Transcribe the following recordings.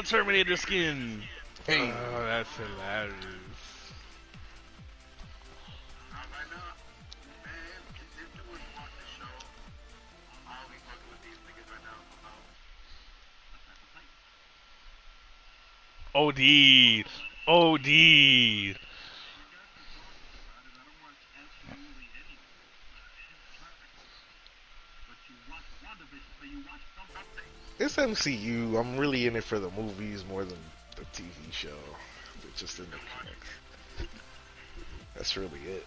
Terminator skin. Hey. Oh, that's hilarious. OD. OD. It's MCU. I'm really in it for the movies more than the TV show. They're just in the comics. That's really it.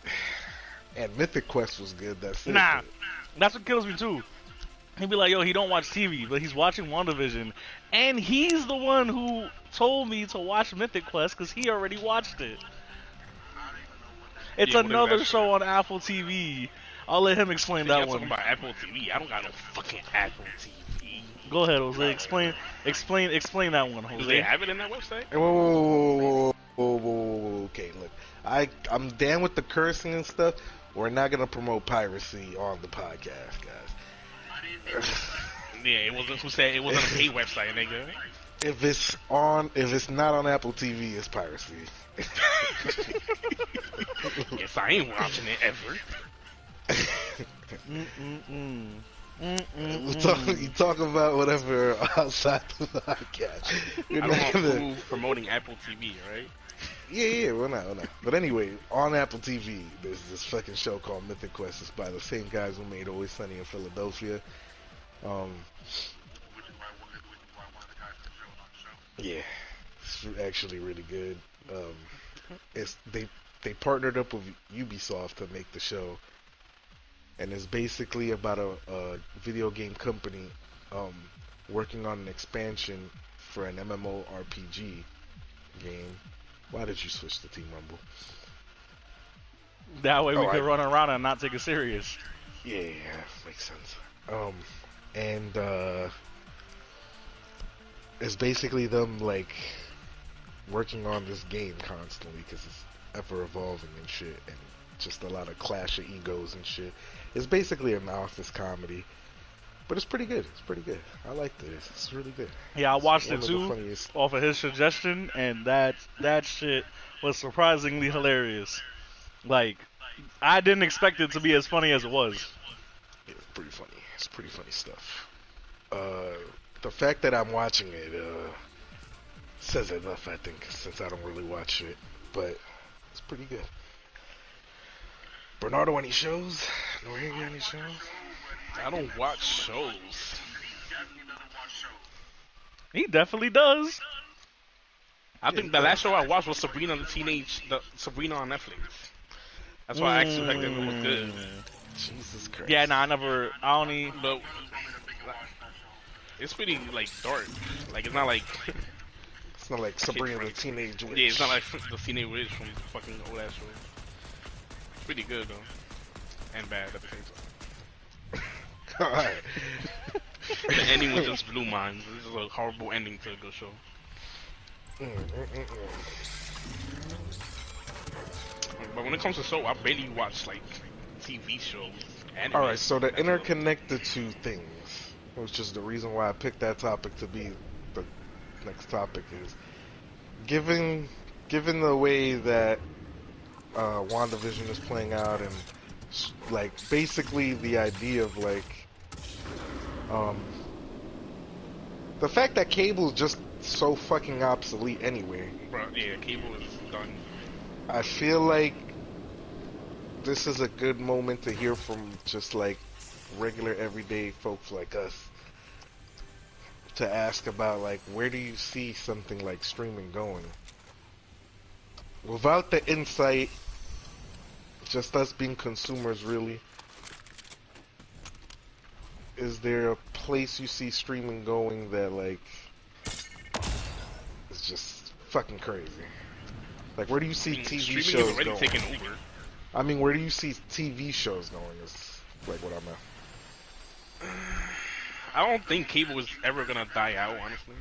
And Mythic Quest was good. That's it. Nah, But that's what kills me too. He'd be like, yo, he don't watch TV, but he's watching WandaVision. And he's the one who told me to watch Mythic Quest because he already watched it. It's Yeah, whatever another that show shit. on Apple TV. I'll let him explain Y'all that talking one. about Apple TV? I don't got no fucking Apple TV. Go ahead, Jose. Explain that one, Do Jose. they have it in that website? Hey, whoa. Okay, look. I'm down with the cursing and stuff. We're not gonna promote piracy on the podcast, guys. Yeah, it wasn't. Who said it wasn't a paid website, nigga? If it's not on Apple TV, it's piracy. Yes, I ain't watching it ever. You talk about whatever outside the podcast. You're I not don't gonna. approve promoting Apple TV, right? Yeah, we're not. But anyway, on Apple TV, there's this fucking show called Mythic Quest. It's by the same guys who made Always Sunny in Philadelphia. Yeah, it's actually really good. They partnered up with Ubisoft to make the show, and it's basically about a video game company working on an expansion for an MMORPG game. Why did you switch to Team Rumble? That way we could run around and not take it serious. Yeah, makes sense. And it's basically them like working on this game constantly because it's ever evolving and shit, and just a lot of clash of egos and shit. It's basically an office comedy, but it's pretty good. It's pretty good. I liked it. It's really good. Yeah, I watched It's it one of the too funniest. off of his suggestion, and that shit was surprisingly hilarious. Like, I didn't expect it to be as funny as it was. Yeah, it's pretty funny. It's pretty funny stuff. The fact that I'm watching it says enough, I think, since I don't really watch it, but it's pretty good. Bernardo, any shows? Noriega, any shows? I don't watch shows. He definitely does. I think the last show I watched was Sabrina Sabrina on Netflix. That's why I actually heard that it was good. Jesus Christ. Yeah, nah, I don't even. But it's pretty like dark. Like it's not like It's not like Sabrina the Teenage Witch. yeah, it's not like the Teenage Witch from the fucking old ass show. It's pretty good though, and bad at the same time. Alright. The ending was just blew mine. This is a horrible ending to a good show. But when it comes to show, I barely watch like TV shows. Alright, so to interconnect the two things, which is the reason why I picked that topic to be the next topic, is given the way that WandaVision is playing out, and like basically the idea of like the fact that cable is just so fucking obsolete anyway. Bro, yeah, cable is done. I feel like this is a good moment to hear from just like regular everyday folks like us, to ask about like, where do you see something like streaming going? Without the insight, just us being consumers really, is there a place you see streaming going that like is just fucking crazy? Like, where do you see TV streaming shows is already going? taking over. I mean, where do you see TV shows going is like what I'm at. I don't think cable is ever gonna die out, honestly.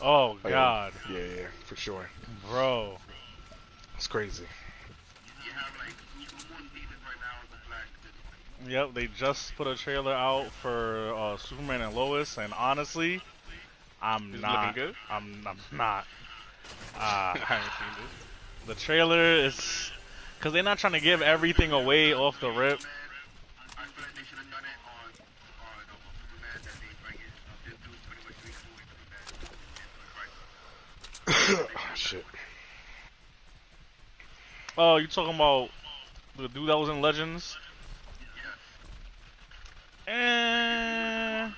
Oh God. Yeah, for sure. Bro. It's crazy. Yep, they just put a trailer out for Superman and Lois, and honestly, I'm Is it looking not. good? I'm not. I Uh, haven't seen this. the trailer is because they're not trying to give everything away off the rip. Oh, shit. Oh, you talking about the dude that was in Legends? Eh,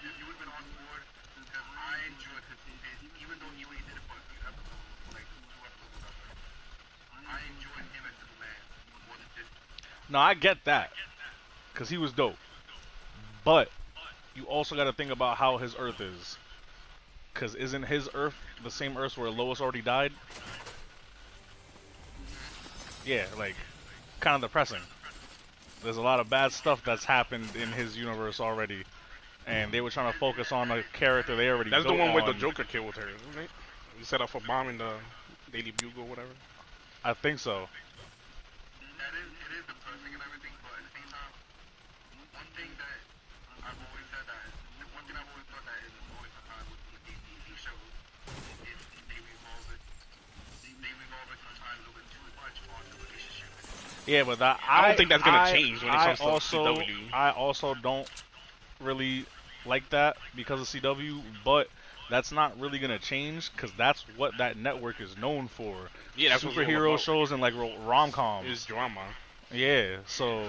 no, I get that because he was dope, but you also got to think about how his Earth is. Because isn't his Earth the same Earth where Lois already died? Yeah, like, kind of depressing. There's a lot of bad stuff that's happened in his universe already. And they were trying to focus on a character they already That's the built one where the on. Joker killed her, isn't it? He set off a bomb in the Daily Bugle or whatever. I think so. Yeah, but that, I don't think that's gonna change when it comes to CW. I also don't really like that because of CW, but that's not really gonna change because that's what that network is known for. Yeah, that's what it's all Superhero about. shows and like rom-coms. It's drama. Yeah, so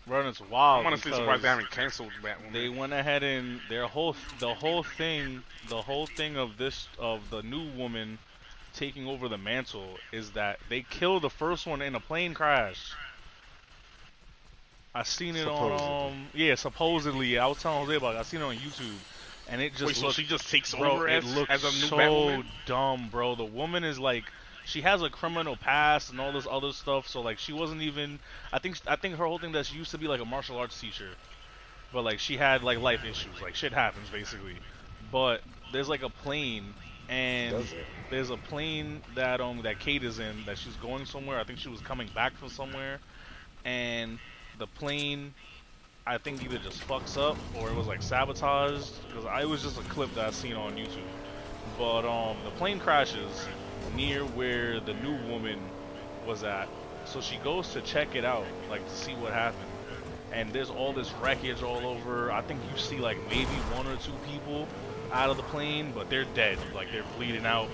Run, it's wild I'm honestly surprised they because haven't canceled Batwoman. they went ahead and the whole thing of this of the new woman taking over the mantle is that they killed the first one in a plane crash. I seen it on Supposedly. yeah, supposedly. I was telling Jose about it. I seen it on YouTube, and it Wait, just so looked, she just takes bro. over It as looked a new so Batwoman? dumb, bro. The woman is like, she has a criminal past and all this other stuff. So like, she wasn't even. I think her whole thing that she used to be like a martial arts teacher, but like she had like life issues. Like shit happens basically. But there's like a plane, and Does it? there's a plane that Kate is in that she's going somewhere. I think she was coming back from somewhere, and the plane I think either just fucks up or it was like sabotaged because it was just a clip that I seen on YouTube. But the plane crashes near where the new woman was at, so she goes to check it out, like to see what happened. And there's all this wreckage all over. I think you see like maybe one or two people out of the plane, but they're dead. Like they're bleeding out.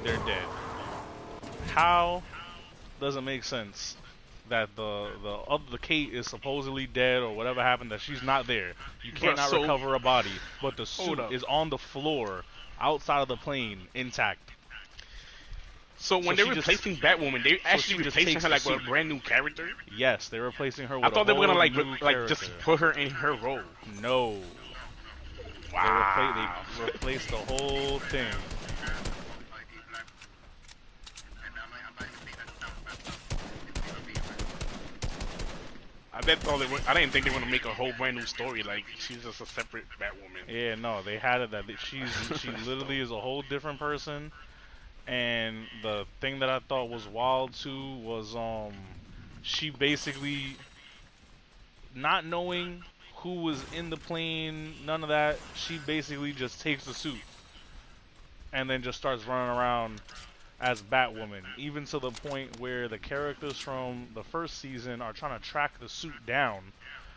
They're dead. How doesn't make sense that the Kate is supposedly dead or whatever happened, that she's not there. You Bruh, cannot so- recover a body, but the Hold suit up. is on the floor outside of the plane intact. So when So they're she just- replacing Batwoman, they actually she just replacing takes her the like with a suit. brand new character? Yes, they're replacing her with I thought they a were gonna whole like new just character. put her in her role. No. Wow. They replaced the whole thing. I didn't think they were gonna make a whole brand new story. Like she's just a separate Batwoman. Yeah, no, they had it that she literally is a whole different person. And the thing that I thought was wild too was she basically, not knowing who was in the plane, none of that, she basically just takes the suit and then just starts running around as Batwoman, even to the point where the characters from the first season are trying to track the suit down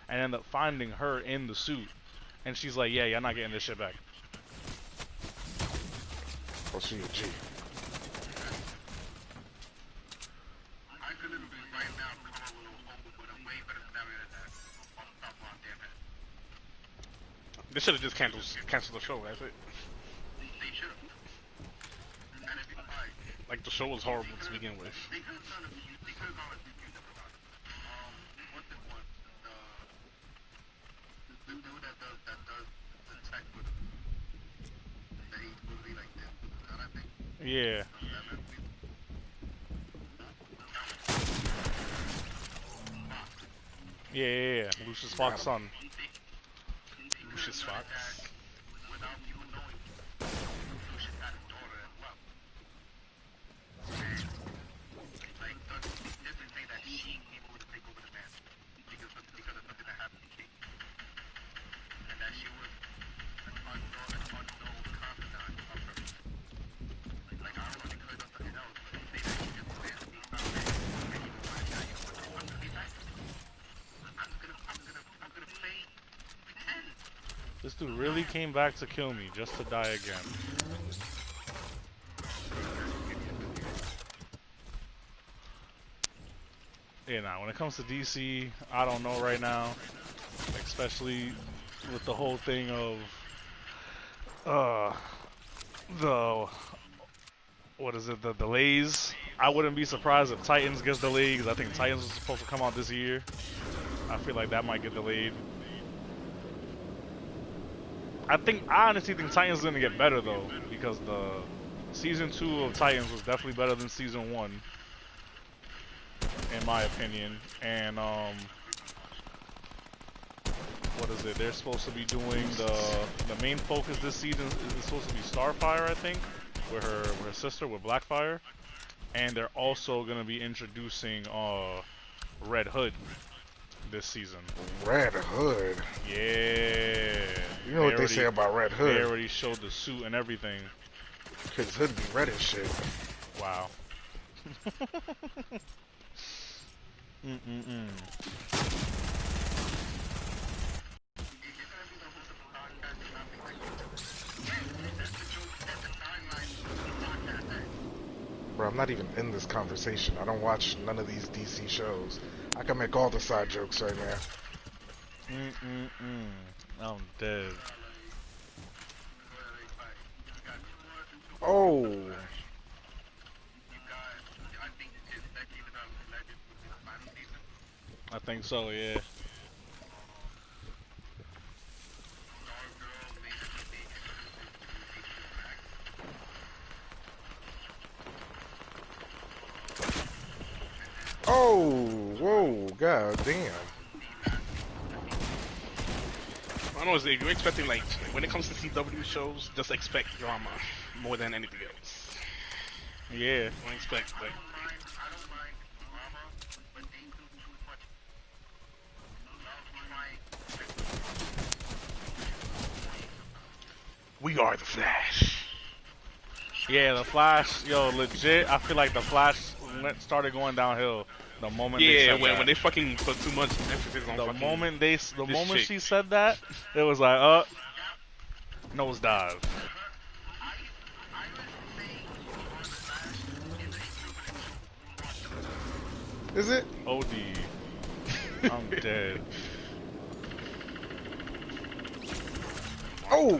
and end up finding her in the suit. And she's like, yeah, I'm not getting this shit back. Oh, she a G. They should have just canceled the show. That's it. Like the show was horrible to begin with. Yeah. Yeah. Lucius Got Fox' him. son. Lucius Fox. This dude really came back to kill me just to die again. Yeah, now when it comes to DC, I don't know right now, especially with the whole thing of the what is it, the delays. I wouldn't be surprised if Titans gets delayed because I think Titans was supposed to come out this year. I feel like that might get delayed. I honestly think Titans is gonna get better though because the season 2 of Titans was definitely better than season 1, in my opinion. And what is it? They're supposed to be doing the main focus this season is supposed to be Starfire, I think, with her sister with Blackfire, and they're also gonna be introducing Red Hood this season. Red Hood. Yeah. You know what they say about Red Hood? They already showed the suit and everything. His hood be red as shit. Wow. Bro, I'm not even in this conversation. I don't watch none of these DC shows. I can make all the side jokes right now. I'm dead. Oh. I think so, yeah. Oh, whoa, god damn. I don't know, if you're expecting, like, when it comes to CW shows, just expect drama more than anything else. Yeah. Don't expect, like... We are the Flash. Yeah, the Flash, yo, legit, I feel like the Flash started going downhill the moment they said that. When they fucking put too much emphasis on the fucking moment chick. she said that, it was like, nosedive. Is it? OD. I'm dead. Oh!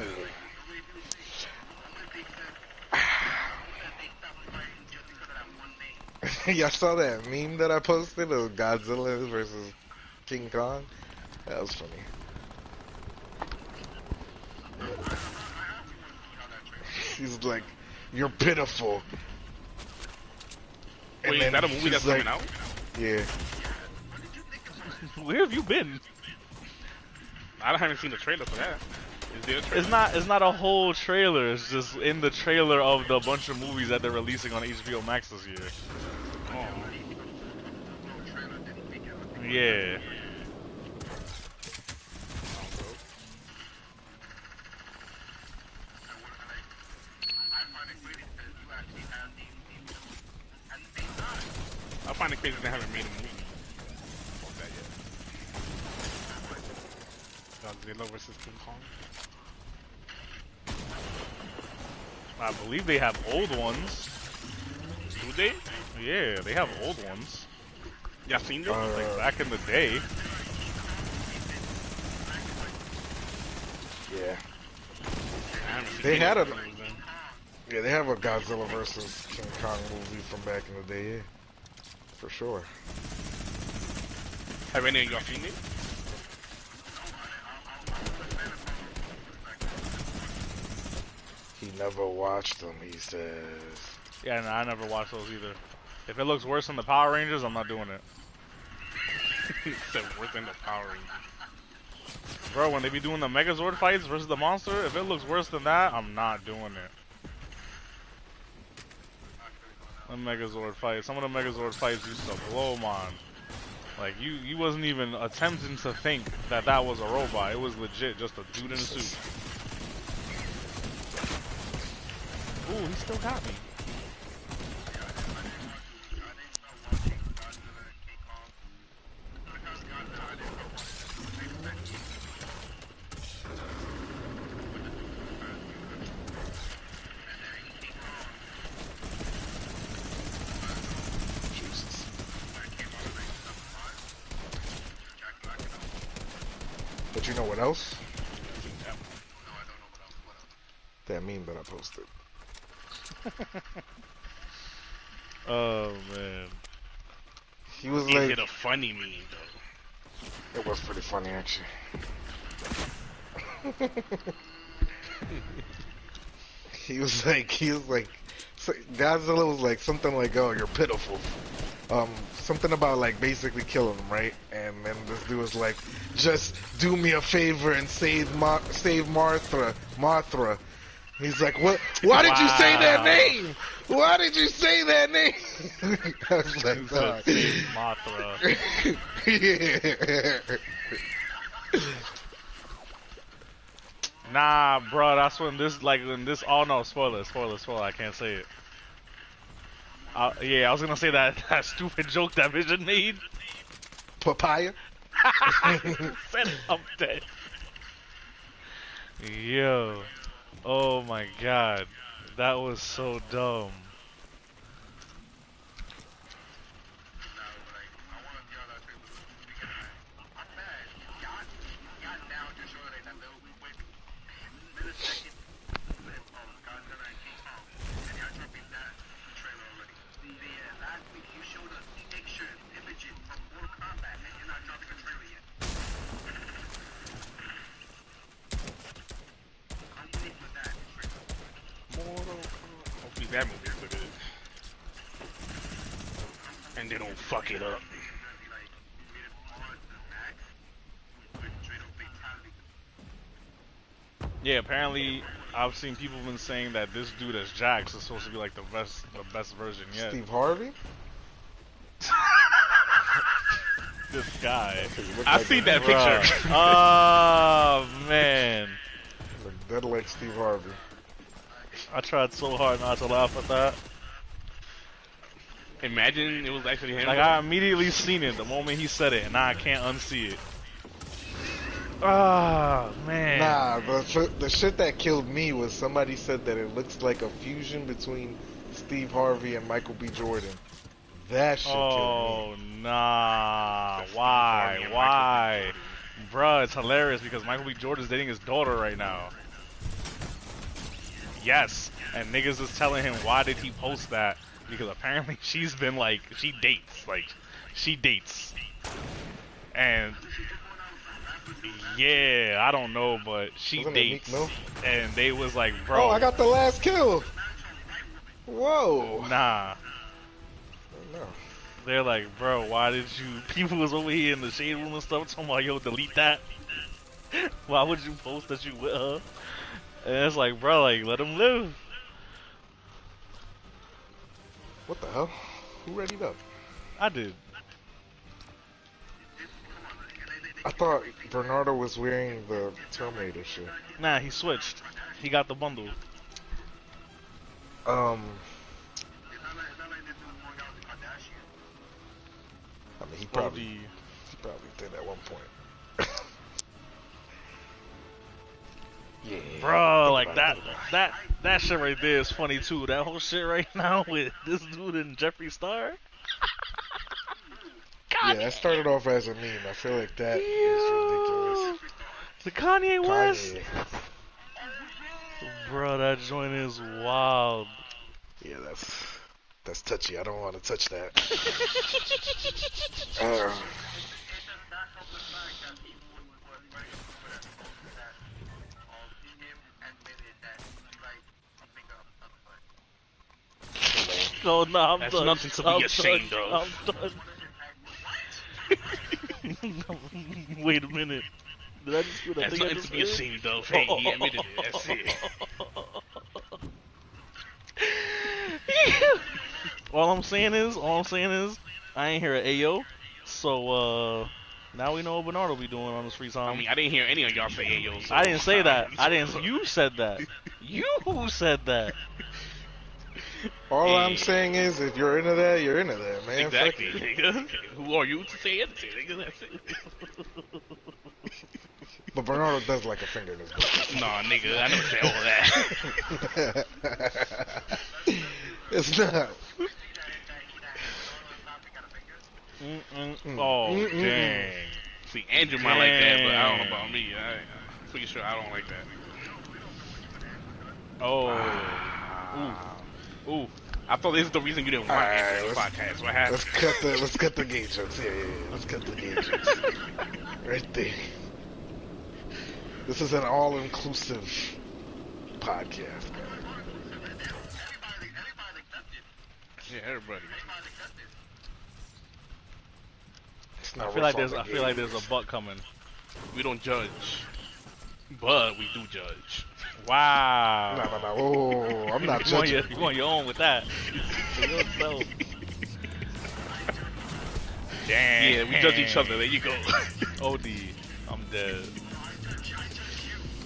Y'all saw that meme that I posted of Godzilla versus King Kong? That was funny. He's like, you're pitiful. Wait, is that a movie that's coming out? Yeah. Where have you been? I haven't seen the trailer for that. Is there a trailer? It's not a whole trailer. It's just in the trailer of the bunch of movies that they're releasing on HBO Max this year. Oh. Yeah. I find it crazy they haven't made a movie about that yet. Godzilla versus King Kong. I believe they have old ones. Do they? Yeah, they have old ones. Y'all seen them? Like back in the day. Yeah. I haven't seen They any had of a... those then. Yeah, they have a Godzilla versus King Kong movie from back in the day, yeah. For sure. Have any of y'all seen it? He never watched them, he says. Yeah, no, I never watched those either. If it looks worse than the Power Rangers, I'm not doing it. Except worse than the Power Rangers. Bro, when they be doing the Megazord fights versus the monster, if it looks worse than that, I'm not doing it. The Megazord fight. Some of the Megazord fights used to blow mine. Like, you wasn't even attempting to think that that was a robot. It was legit just a dude in a suit. Ooh, he still got me. But you know what else? That meme that I posted. Oh, man. He was Is like... it a funny meme, though? It was pretty funny, actually. He was like, so Godzilla was like something like, "Oh, you're pitiful." Something about like basically killing him, right? And then this dude was like, "Just do me a favor and save Martha." He's like, "What? Why did you say that name? Why did you say that name?" I was like, "Dog, save Mothra." Yeah. Nah, bro, that's when this, oh no, spoiler, I can't say it. Yeah, I was gonna say that stupid joke that Vision made. Papaya? Said it, I'm dead. Yo. Oh my god. That was so dumb. Hopefully that movie's good. And they don't fuck it up. Yeah, apparently I've seen people been saying that this dude as Jax is supposed to be like the best version yet. Steve Harvey? This guy. I Like seen that picture. Oh man. Look dead like Steve Harvey. I tried so hard not to laugh at that. Imagine it was actually him. Like, I immediately seen it the moment he said it, and now I can't unsee it. Ah, man. Nah, the shit that killed me was somebody said that it looks like a fusion between Steve Harvey and Michael B. Jordan. That shit killed me. Nah. Why? Bruh, it's hilarious because Michael B. Jordan's dating his daughter right now. Yes, and niggas is telling him why did he post that, because apparently she's been like, she dates. And yeah, I don't know, but she Wasn't it dates. Meek Mill? And they was like, bro. Oh, I got the last kill. Whoa. Nah. No. They're like, bro, why did you, people was over here in the shade room and stuff talking about, yo, delete that. Why would you post that you with her? And it's like, bro, like, let him live. What the hell? Who readied up? I did. I thought Bernardo was wearing the Terminator shit. Nah, he switched. He got the bundle. I mean, he probably did at one point. Yeah. Bro, like that shit right there is funny too. That whole shit right now with this dude and Jeffree Star. Yeah, that started off as a meme. I feel like that is ridiculous. The Kanye West. Kanye. Bro, that joint is wild. Yeah, that's touchy. I don't want to touch that. No, no, I'm That's done. nothing to be I'm ashamed done. of. I'm done. Wait a minute. Did I just hear that That's thing I nothing just to be heard? ashamed of. Hey, he admitted it. That's it. all I'm saying is, I ain't hear an Ayo. So now we know what Bernardo be doing on his free I time. mean, I didn't hear any of y'all say Ayo. So I didn't say that. I didn't. So, You said that. You said that. All I'm hey, saying is, if you're into that, you're into that, man. Fuck exactly, it. nigga. Who are you to say anything, nigga? That's it. But Bernardo does like a finger in his butt. Nah, nigga, I never said all that. It's not. Oh, dang. See, Andrew might like that, but I don't know about me. I'm pretty sure I don't like that. Oh. Ooh. I thought this is the reason you didn't want Andrew on the podcast. What happened? Let's cut the gay jokes. Yeah. Let's cut the gay jokes. Right there. This is an all-inclusive podcast, man. Yeah, everybody. It's I not feel rough like on the there's gays. a butt coming. We don't judge, but we do judge. Wow. No. Oh, I'm not judging. You on your own with that. For yourself. Damn. Yeah, we judge each other. There you go. OD. I'm dead.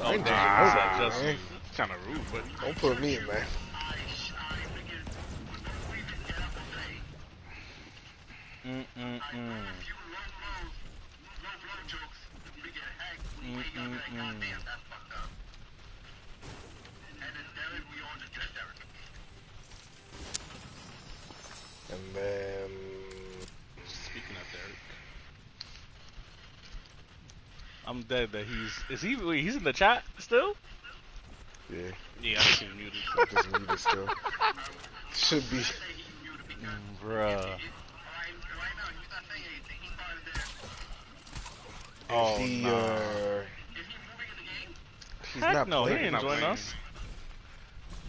I Oh, ain't damn. judging That's nobody, just man. Kind of rude, but Don't put me in there. And then speaking of Derek, I'm dead that he's in the chat still? yeah, I see him muted. just muted still. Should be. Bruh. Oh, He's not no, he playing. ain't Not join playing. us.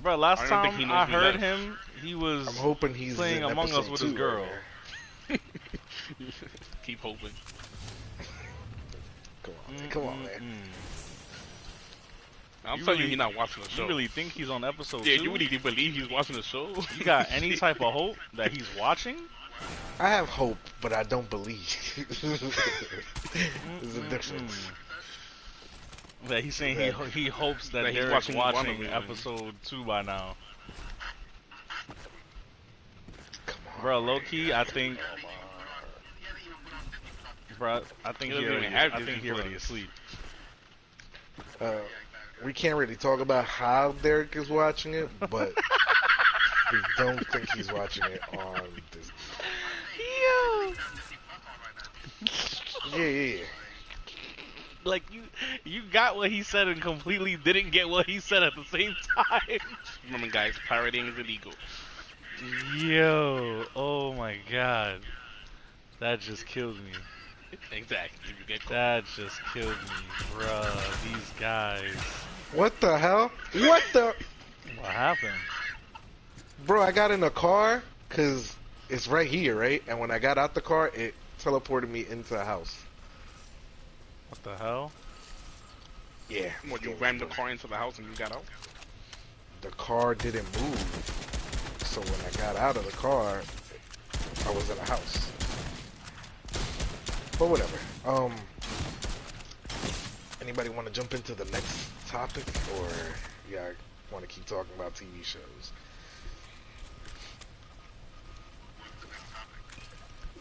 Bro, last I don't think time he knows I we heard left. him, he was I'm hoping he's playing in Among Us episode with his 2 girl. right Keep hoping. there. Come on, man. I'm You telling you, really- he's not watching the show. You really think he's on episode Yeah, 2? you really believe he's watching the show? You got any type of hope that he's watching? I have hope, but I don't believe. There's a difference. That he's saying he hopes that That he's Derek's watching watching WandaVision. episode 2 by now. Come on. Bro, low key, I think. Bro, I think He he doesn't already, even have I think Disney he already Plus. asleep. We can't really talk about how Derek is watching it, but we don't think he's watching it on Disney. Yeah. Like you got what he said and completely didn't get what he said at the same time. Remember, guys, pirating is illegal. Yo, oh my god, that just killed me. Exactly. If you get caught. That just killed me, bruh. These guys. What the hell? What the? What happened? Bro, I got in a car because it's right here, right? And when I got out the car, it teleported me into a house. What the hell? Yeah. What, you rammed the car into the house and you got out? The car didn't move. So when I got out of the car, I was in a house. But whatever. Anybody want to jump into the next topic, or yeah, want to keep talking about TV shows?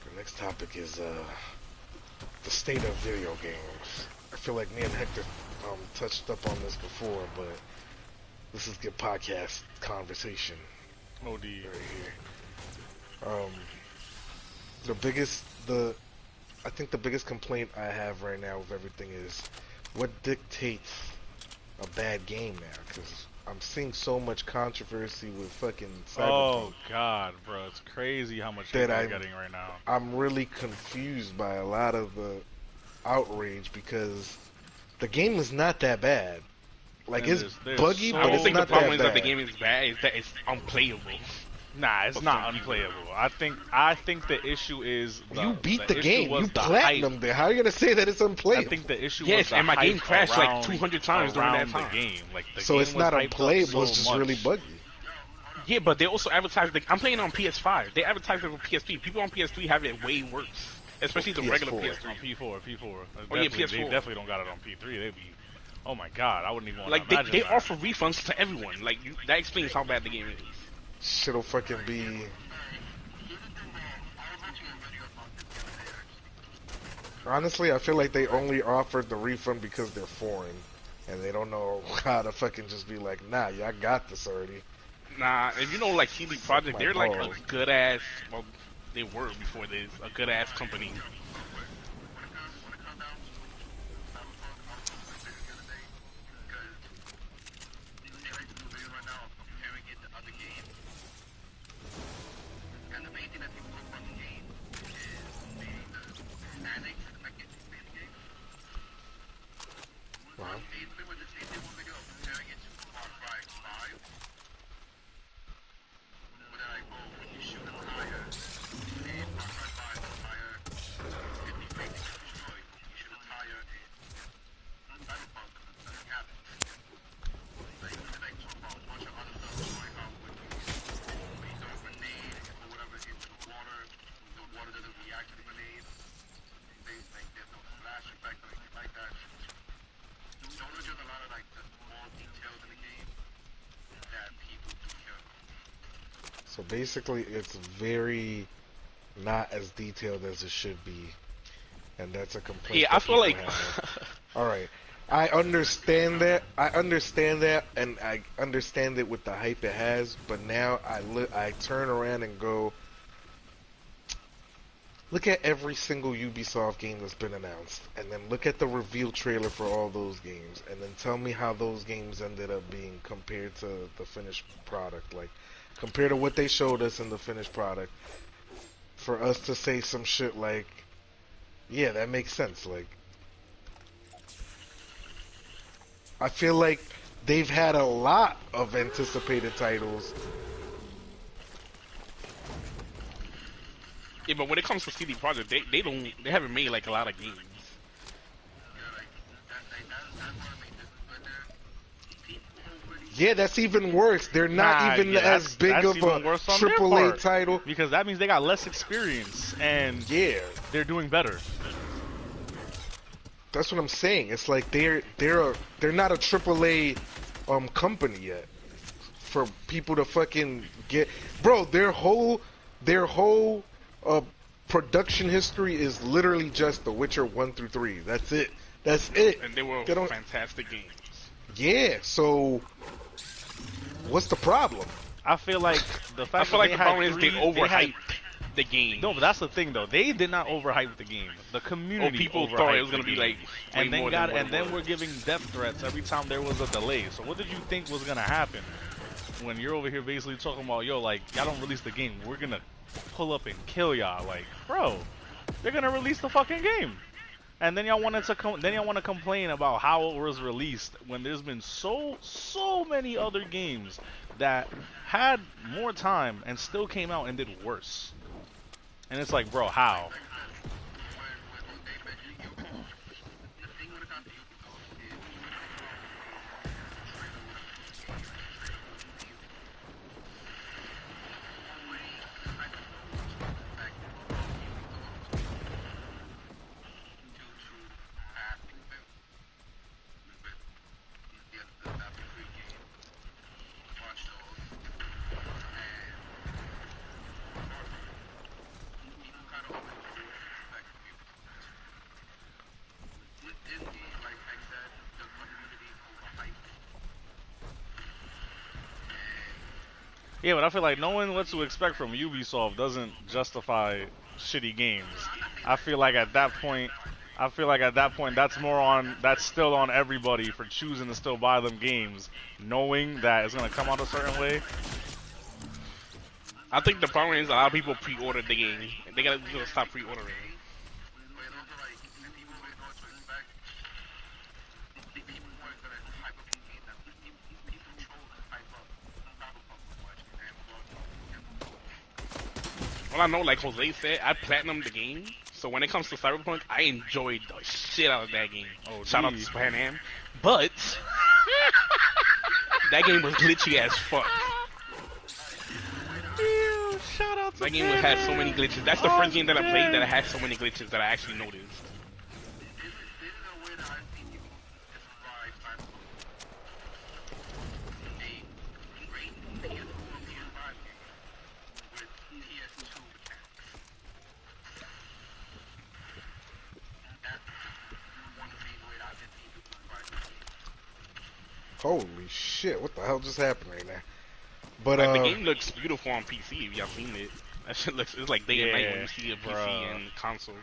The next topic is the state of video games. I feel like me and Hector touched up on this before, but this is good podcast conversation OD. right here. I think the biggest complaint I have right now with everything is what dictates a bad game now, because I'm seeing so much controversy with fucking Cyberpunk. Oh god, bro, it's crazy how much That people are I'm- getting right now. I'm really confused by a lot of the outrage because the game is not that bad. Like, And it's there's buggy, so I but don't it's think the not problem that is that the bad. game is bad, it's that it's unplayable. Nah, it's for some not people. unplayable. I think the issue is You beat the the issue game. You was the hype. platinum there. How are you gonna say that it's I unplayable? think the issue was Yes, the and my game hype crashed like 200 times during that around the time. game. Like the So game it's was not hyped up unplayable. so It's just really much. buggy. Yeah, but they also advertised. I'm playing on PS5. They advertised it for PSP. People on PS3 have it way worse, especially the regular PS4. PS3. On P4, P4. Oh yeah, Definitely, they PS4. definitely don't got it on P3. They be, oh my god, I wouldn't even want to Like imagine they that. offer refunds to everyone. Like that explains how bad the game is. Shit'll fucking be. Honestly, I feel like they only offered the refund because they're foreign, and they don't know how to fucking just be like, nah, y'all got this already. Nah, if you know like CD Projekt, my they're like a balls. good ass. Well, they were before this a good ass company. Wow. So basically, it's very not as detailed as it should be, and that's a complaint Yeah, I that feel people like have. All right, I understand that. I understand that, and I understand it with the hype it has. But now I turn around and go, look at every single Ubisoft game that's been announced, and then look at the reveal trailer for all those games, and then tell me how those games ended up being compared to the finished product. Like, compared to what they showed us in the finished product, for us to say some shit like, yeah, that makes sense. Like, I feel like they've had a lot of anticipated titles. yeah, but when it comes to CD Projekt, they haven't made like a lot of games. Yeah, that's even worse. They're not Nah, even yeah, as big that's of a even worse on their AAA part title. because that means they got less experience and Yeah, they're doing better. that's what I'm saying. It's like they're not a AAA company yet. For people to fucking get, bro, their whole uh production history is literally just The Witcher 1 through 3. That's it. That's it. And they were They don't. fantastic games. Yeah. So what's the problem? I feel like the I fact feel that like they the had problem is they three, they had overhyped the game. no, but that's the thing though. They did not overhype the game. The Or community people overhyped thought it was the gonna be game. like way And then more got than what and it then was. we're giving death threats every time there was a delay. So what did you think was gonna happen when you're over here basically talking about, yo, like y'all don't release the game, we're gonna pull up and kill y'all? Like, bro, they're gonna release the fucking game. And then y'all wanted to then y'all want to complain about how it was released when there's been so many other games that had more time and still came out and did worse. And it's like, bro, how? Yeah, but I feel like knowing what to expect from Ubisoft doesn't justify shitty games. I feel like at that point, that's still on everybody for choosing to still buy them games, knowing that it's gonna come out a certain way. I think the problem is a lot of people pre-ordered the game. They gotta stop pre-ordering. All I know, like Jose said, I platinumed the game. So when it comes to Cyberpunk, I enjoyed the shit out of that game. Oh, Shout out to gee. Japan Am. But that game was glitchy as fuck. Ew, shout out to That game had so many Batman. glitches. That's the first game that I played that I had so many glitches that I actually noticed. Holy shit! What the hell just happened right now? But Like the game looks beautiful on PC. If y'all seen it, that shit looks. It's like day and night when Yeah, you see a PC bruh. and console.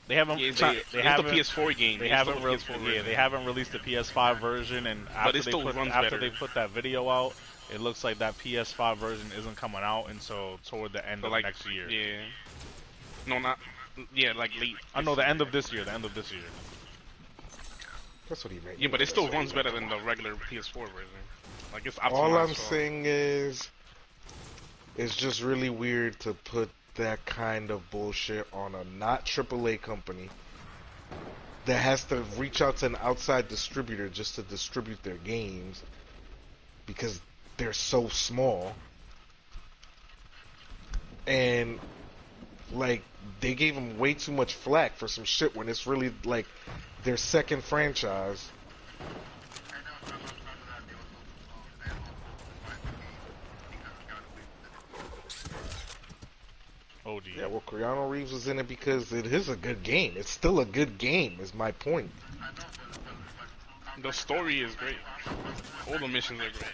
They haven't. Yeah, They it's haven't. the PS4 game. They It's still haven't. the PS4 Yeah, version. they haven't released the PS5 version, and But after it still runs after better. they put that video out, it looks like that PS5 version isn't coming out until toward the end So of like next year. yeah, no, not yeah, like late. I know the end of this year. The end of this year. that's what he meant. Yeah, but it still runs better than the regular PS4 version. Like it's optimized. All I'm for- saying is, it's just really weird to put that kind of bullshit on a not AAA company that has to reach out to an outside distributor just to distribute their games because they're so small. And like they gave them way too much flack for some shit when it's really like their second franchise. Oh, gee. Yeah, well, Keanu Reeves was in it because it is a good game. It's still a good game, is my point. The story is great. All the missions are great.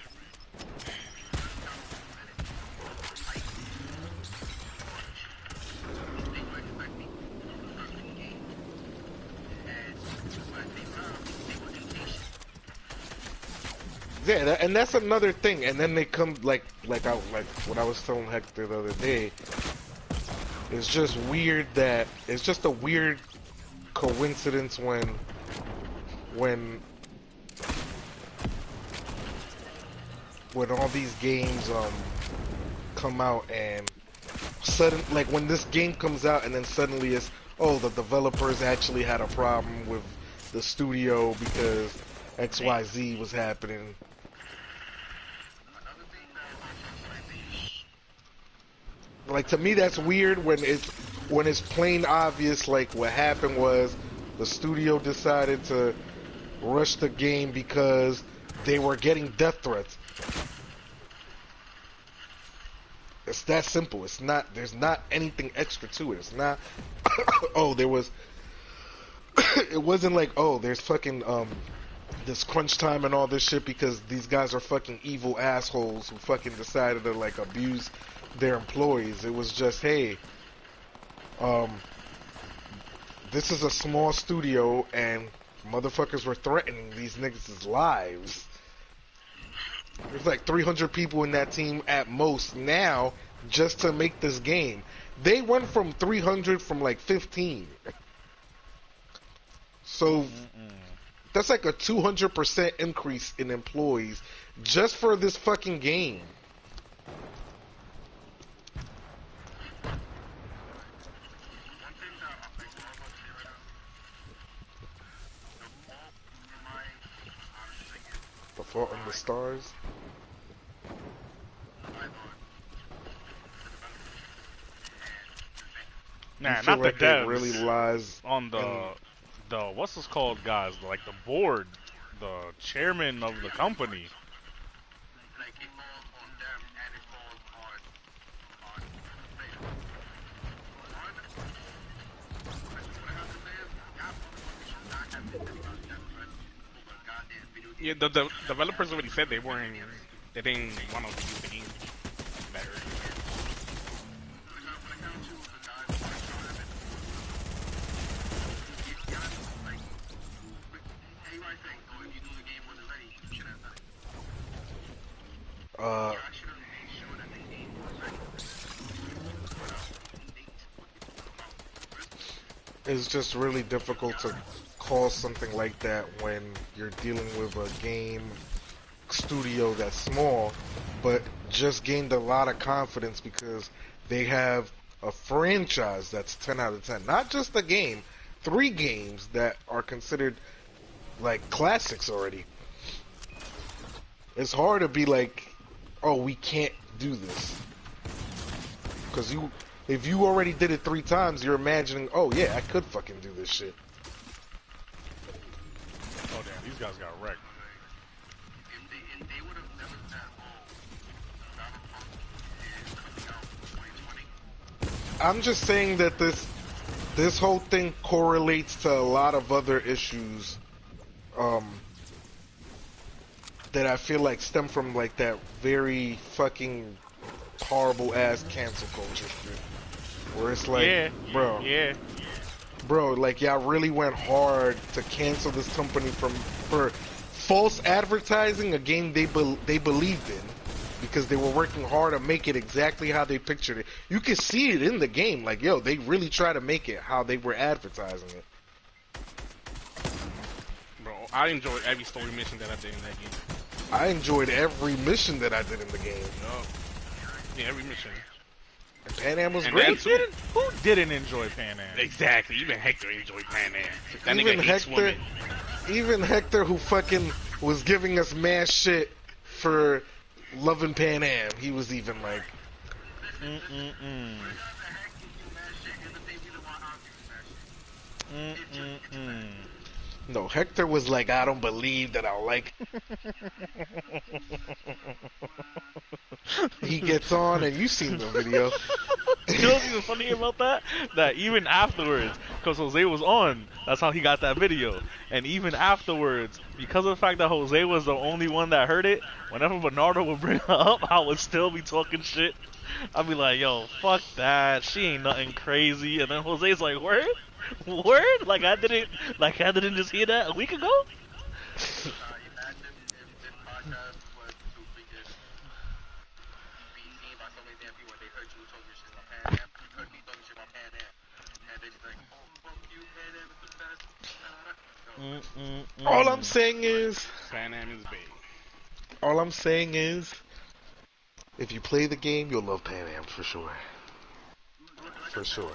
Yeah, and that's another thing. And then they come like what I was telling Hector the other day. It's just weird that it's just a weird coincidence when all these games come out and like when this game comes out and then suddenly it's the developers actually had a problem with the studio because XYZ was happening. Like to me that's weird when it's plain obvious like what happened was the studio decided to rush the game because they were getting death threats. It's that simple. It's not there's not anything extra to it. It's not there was it wasn't like there's fucking this crunch time and all this shit because these guys are fucking evil assholes who fucking decided to like abuse their employees. It was just, hey, this is a small studio and motherfuckers were threatening these niggas' lives. There's like 300 people in that team at most now just to make this game. They went from 300 from like 15. So that's like a 200% increase in employees just for this fucking game. The Fault in the Stars. Nah, feel not like the devs. it really lies on the what's this called, guys? Like the board, the chairman of the company. Yeah, the developers already said they didn't want to use the game better. It's just really difficult to call something like that when you're dealing with a game studio that's small, but just gained a lot of confidence because they have a franchise that's 10 out of 10. Not just a game, 3 games that are considered like classics already. It's hard to be like, oh, we can't do this. Because if you already did it 3 times, you're imagining, oh yeah, I could fucking do this shit. Oh damn, these guys got wrecked. I'm just saying that this whole thing correlates to a lot of other issues that I feel like stem from like that very fucking horrible ass cancel culture shit. Where it's like, Yeah, bro, yeah. bro, like y'all really went hard to cancel this company for false advertising a game they believed in because they were working hard to make it exactly how they pictured it. You can see it in the game, like yo, they really try to make it how they were advertising it. Bro, I enjoyed every story mission that I did in that game. I enjoyed every mission that I did in the game. Yup. Yeah, every mission. And Pan Am was And great. Who didn't enjoy Pan Am? Exactly. Even Hector enjoyed Pan Am. That Even nigga hates Hector, women. even Hector, who fucking was giving us mad shit for loving Pan Am, he was even like, no, Hector was like, I don't believe that I'll like. He gets on, and you seen the video. You know what's even funny about that? That even afterwards, because Jose was on, that's how he got that video. And even afterwards, because of the fact that Jose was the only one that heard it, whenever Bernardo would bring her up, I would still be talking shit. I'd be like, yo, fuck that, she ain't nothing crazy. And then Jose's like, word? Word? Like I didn't just hear that a week ago? All I'm saying is, Pan Am is big. all I'm saying is, if you play the game, you'll love Pan Am for sure. For sure.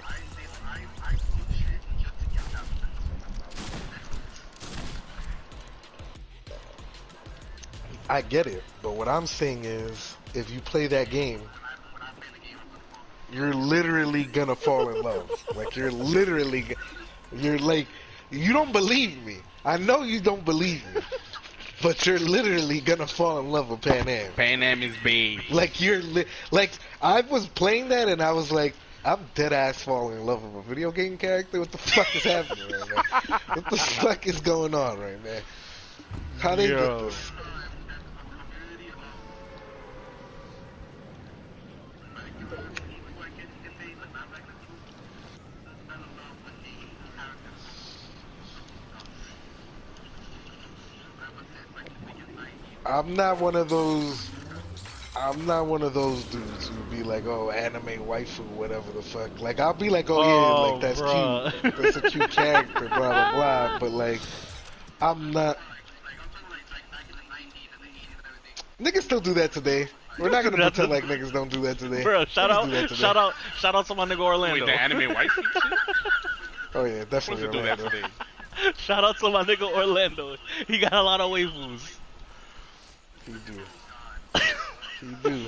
I get it, but what I'm saying is, if you play that game, you're literally gonna fall in love. Like, you're like, you don't believe me. I know you don't believe me. But you're literally gonna fall in love with Pan Am. Pan Am is big. Like, like, I was playing that and I was like, I'm dead ass falling in love with a video game character. What the fuck is happening right now? What the fuck is going on right now? How they get this? I'm not one of those. I'm not one of those dudes who be like, oh, anime waifu, whatever the fuck. Like, I'll be like, oh yeah, like that's bruh. cute, that's a cute character, blah blah blah. But like, I'm not. Niggas still do that today. We're not gonna pretend like niggas don't do that today. Bro, shout out to my nigga Orlando. Wait, the anime wife? Oh yeah, Supposed definitely. to do that Orlando. today. Shout out to my nigga Orlando. He got a lot of waifus. He do. He do.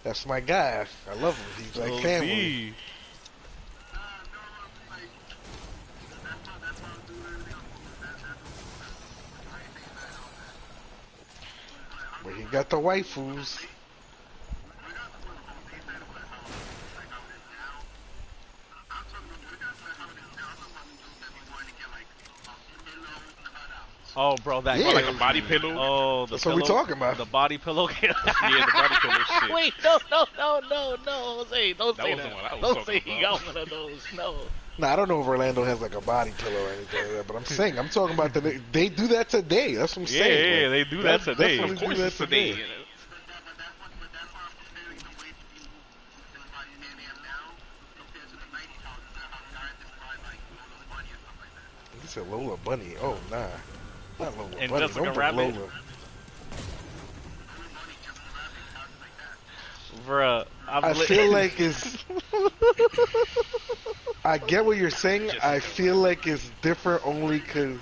That's my guy. I love him. He's like family. But he got the waifus. Oh, bro, that Yeah. Like a body pillow? Oh, the That's pillow, what we talking about. The body pillow. Yeah, the body pillow shit. Wait, no, Jose, don't That say wasn't that. what I was Don't talking say he about. got one of those. No. Nah, I don't know if Orlando has like a body pillow or anything like that, but I'm saying, I'm talking about they do that today. That's what I'm saying. Yeah, Like, they do that today. definitely Of course do that it's today. He said Lola Bunny. Oh, nah. Not Lola And Bunny. Jessica Don't bring Rabbit. Lola. Bruh, I feel like it's. I get what you're saying. I Jessica feel like it's different only because.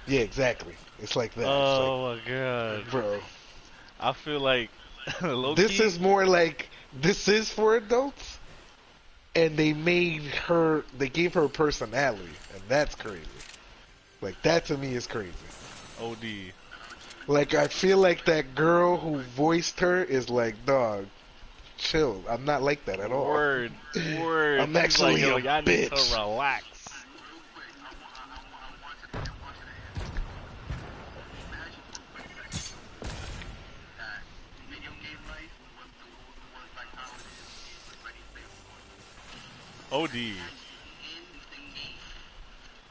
Yeah, exactly. It's like that. It's like, Oh my god. bro, I feel like low this key. is more like this is for adults, and they made her. They gave her a personality, and that's crazy. Like that to me is crazy. OD. Like I feel like that girl who voiced her is like, dog, chill. I'm not like that at all. Word. Word. I'm She's like, actually yo, a y'all need to bitch. relax. OD.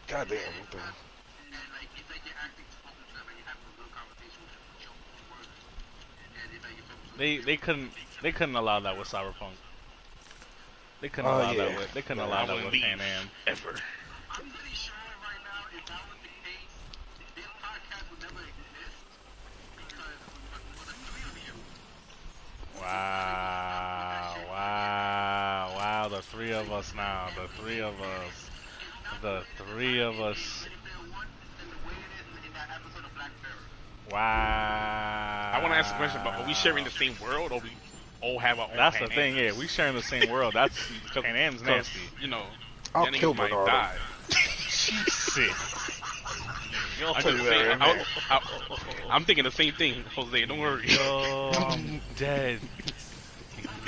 Goddamn. What the- They couldn't allow that with Cyberpunk. Oh yeah. They couldn't No. allow I that wouldn't with leave Pan Am. ever. Wow, wow, wow, the three of us now. The three of us. The three of us. I want to ask a Wow. question, but are we sharing the same world, or we all have our own That's Pan the thing, yeah. Ams? We sharing the same world. That's Pan Am's Because, nasty. you know, I'll your kill niggas might Bernardo. die. Shit. Yo, I'm tell just you that saying. right I'm thinking the same thing, Jose. Don't worry. yo, I'm dead.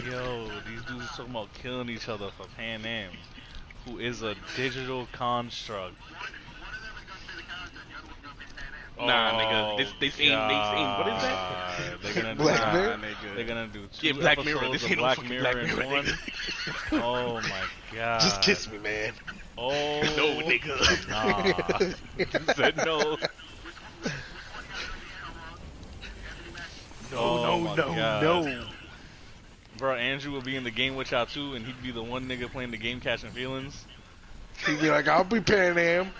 Yo, these dudes are talking about killing each other for Pan Am, who is a digital construct. Nah, nigga. Oh They saying, what is that? god, they're gonna do Black Mirror? nigga. they're gonna do Yeah, two Black Mirror. episodes This of ain't no Black fucking Mirror Black in Mirror, one. nigga. Oh my god. Just kiss me, man. Oh No, nigga. nah. You said no. No, Oh no, my no, god. no. Bro, Andrew would be in the game with y'all too, and he'd be the one nigga playing the game catching feelings. He'd be like, I'll be Pan Am.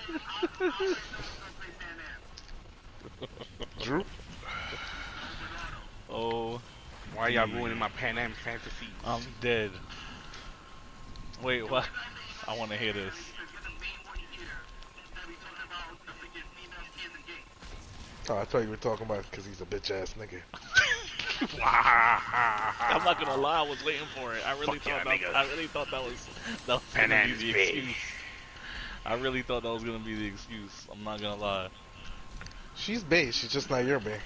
Drew? Oh, Why y'all ruining my Pan Am fantasies? I'm dead. Wait, what? I want to hear this. Oh, I thought you were talking about because he's a bitch ass nigga. I'm not gonna lie, I was waiting for it. I really Fuck yeah, thought nigga. I really thought that was Pan gonna be Am's the big. excuse. I really thought that was gonna be the excuse. I'm not gonna lie. She's bae, she's just not your bae.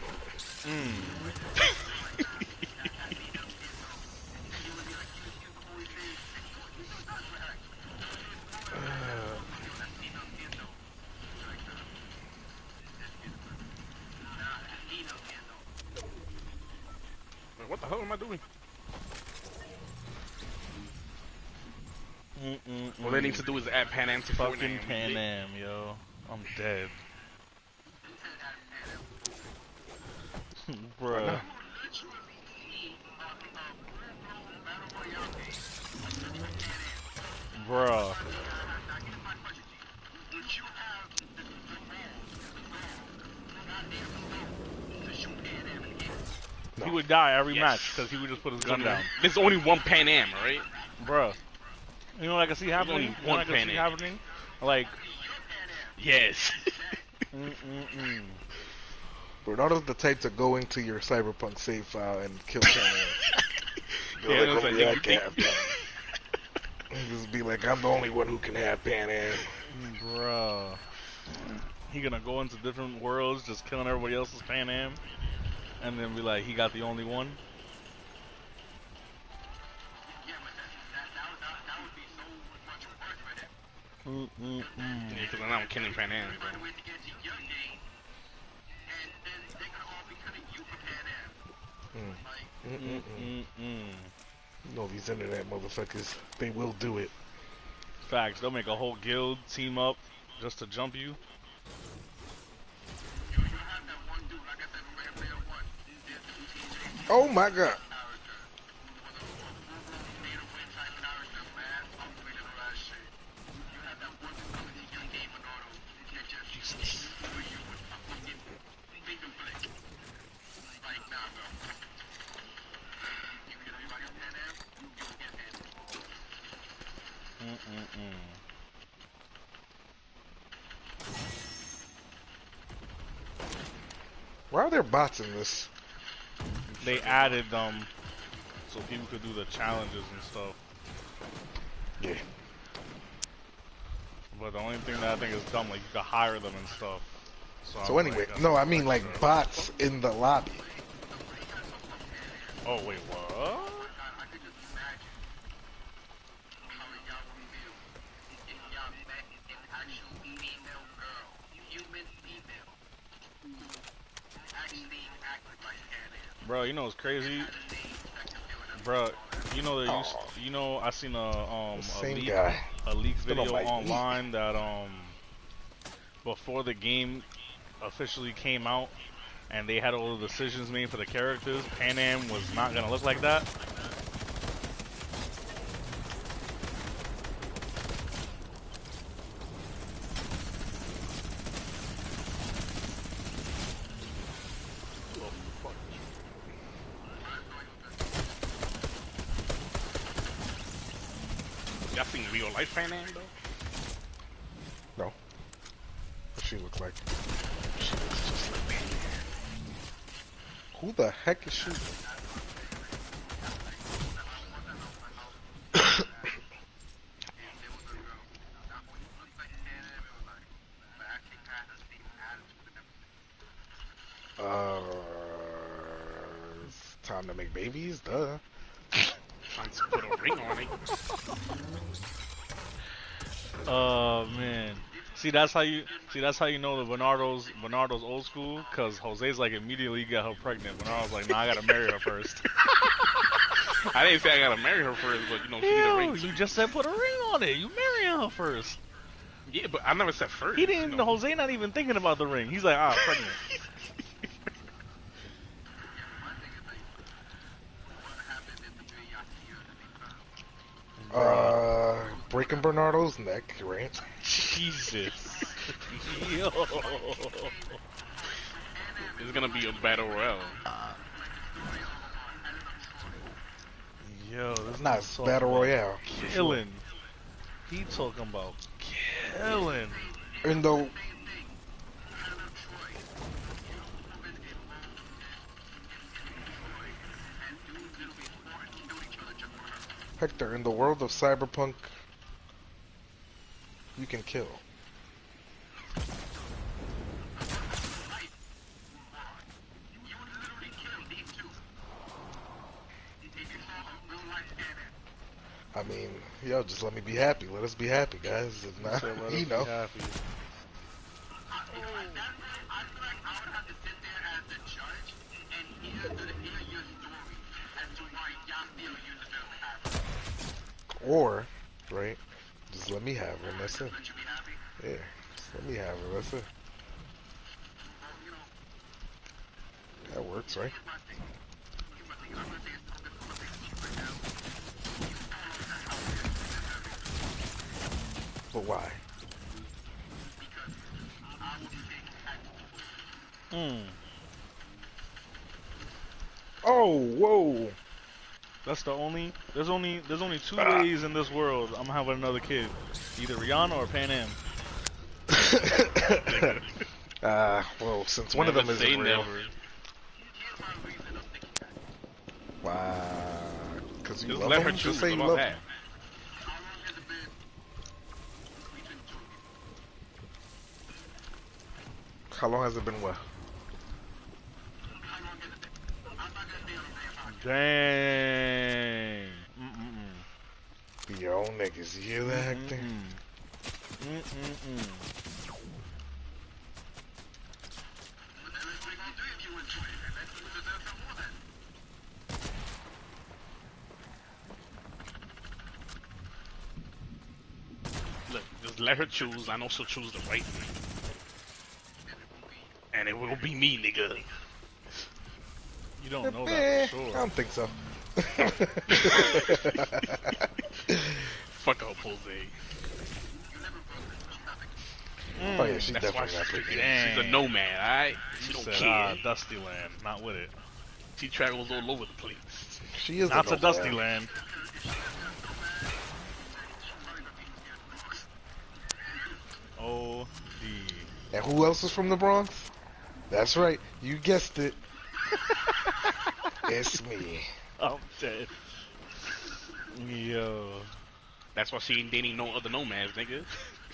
What the hell am I doing? All they need to do is add Pan Am to Fucking Fortnite. Pan Am, yo. I'm dead. Bruh. Bruh. No. He would die every Yes. match because he would just put his gun down. There's only one Pan Am, right? Bruh. You know what I can see happening? only You know one what I can Pan see Am. happening? Like, Yes. Bernardo's the type to go into your Cyberpunk save file and kill Pan Am. Yeah, Like, it's only like, I can have Pan Am. Just be like, I'm the only one who can have Pan Am. bruh. He gonna go into different worlds just killing everybody else's Pan Am and then be like, he got the only one? Yeah, because now I'm killing Pan Am, bro. You know these internet motherfuckers, they will do it. Facts, they'll make a whole guild team up just to jump you. Oh my god. Why are there bots in this? They added them so people could do the challenges and stuff. Yeah. But the only thing that I think is dumb, like you could hire them and stuff. So I'm anyway, like, that's no, a I little mean like extra. bots in the lobby. Oh wait, what? Bro, you know what's crazy? Bro, you know there used, Oh, you know, I seen the a same leak guy. Still don't video like me. online that before the game officially came out and they had all the decisions made for the characters, Pan Am was not gonna look like that. Oh, fuck. Y'all seen real life Pan Am though? No. What she looks like? She looks just like me. Who the heck is shooting? uh, it's time to make babies, duh. Trying to put a ring on it. Oh man. That's how you know the Bernardo's old school, cause Jose's like immediately got her pregnant. Bernardo's like, nah, I gotta marry her first. I didn't say I gotta marry her first, but you know, she need a ring. Ew, you just said put a ring on it. You marry her first. Yeah, but I never said first. He didn't. You know. Jose not even thinking about the ring. He's like, ah, pregnant. Breaking Bernardo's neck, right? Jesus. Yo. It's gonna be a battle royale. Yo, this Not nigga's talking battle about royale. killing. He talking about killing. And though Hector, in the world of cyberpunk, you can kill. I mean, yo, just let me be happy. Let us be happy, guys. If not, So let us you be know. happy. Or, right, just let me have her and that's it. Yeah, just let me have her, that's it. That works, right? But why? Mm. Oh, whoa! That's the only. There's only two ways in this world I'm having another kid. Either Rihanna or Pan Am. Well, since one of them isn't real. Never. Wow. Because you Just love let her them? choose Just say you about love that. them. How long has it been what? Dang. Be your own niggas. You hear that, Hector? Look, just let her choose. I know she'll choose the right thing. And it will be me, nigga. You don't know Eh, that for I sure. don't think so. Fuck up, Jose. Oh yeah, she That's why definitely got she's, picked. she's a nomad, alright? She You don't said, care. Dusty Land. Not with it. She travels all over the place. She is Not a to nomad. Dusty Land. And who else is from the Bronx? That's right. You guessed it. It's me. I'm dead. Yo. That's why she ain't dating no other nomads, nigga.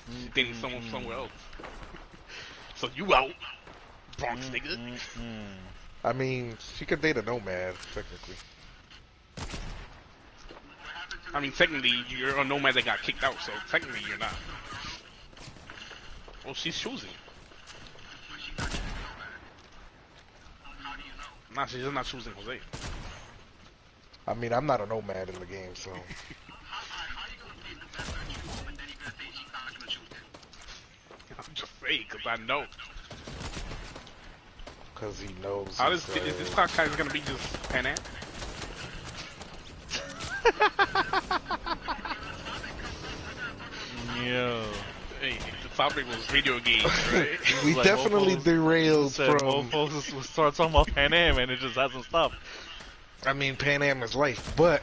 She's dating someone somewhere else. So you out, Bronx nigga. I mean, she could date a nomad, technically. I mean, technically, you're a nomad that got kicked out, so technically you're not. Well, she's choosing. Nah, she's just not choosing Jose. I mean, I'm not a nomad in the game, so. I'm just saying, because I know. Because he knows. How is this clock guy gonna be just Pan Am? Yo. Hey, the topic was video games, right? We Like definitely Mofos derailed said from. Mofos will start talking about Pan Am and it just hasn't stopped. I mean, Pan Am is life, but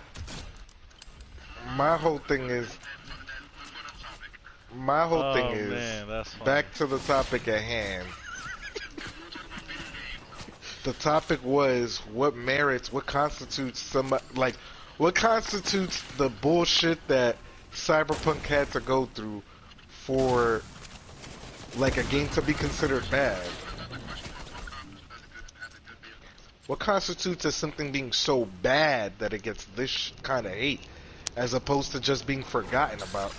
my whole thing is. My whole thing is. Man, that's funny. Back to the topic at hand. The topic was what constitutes what constitutes the bullshit that Cyberpunk had to go through for like a game to be considered bad. What constitutes as something being so bad that it gets this kind of hate, as opposed to just being forgotten about?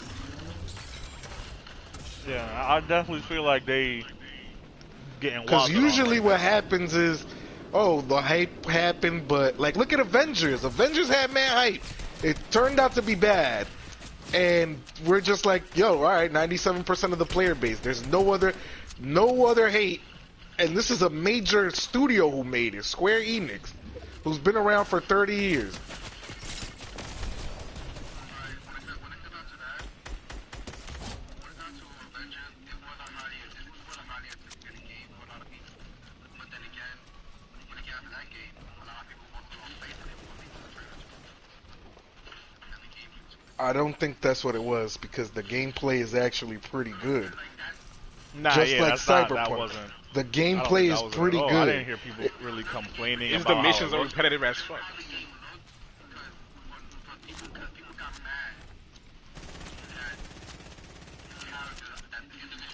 Yeah, I definitely feel like they getting Because wild. usually what happens is, oh, the hype happened, but like look at Avengers. Avengers had mad hype. It turned out to be bad. And we're just like, yo, alright, 97% of the player base. There's no other hate. And this is a major studio who made it, Square Enix, who's been around for 30 years. I don't think that's what it was, because the gameplay is actually pretty good. Nah, Just yeah, like that's not, Cyberpunk. that wasn't. The I don't gameplay think is that was pretty I good. didn't hear people really complaining It's about the missions how it are looked. repetitive as fuck.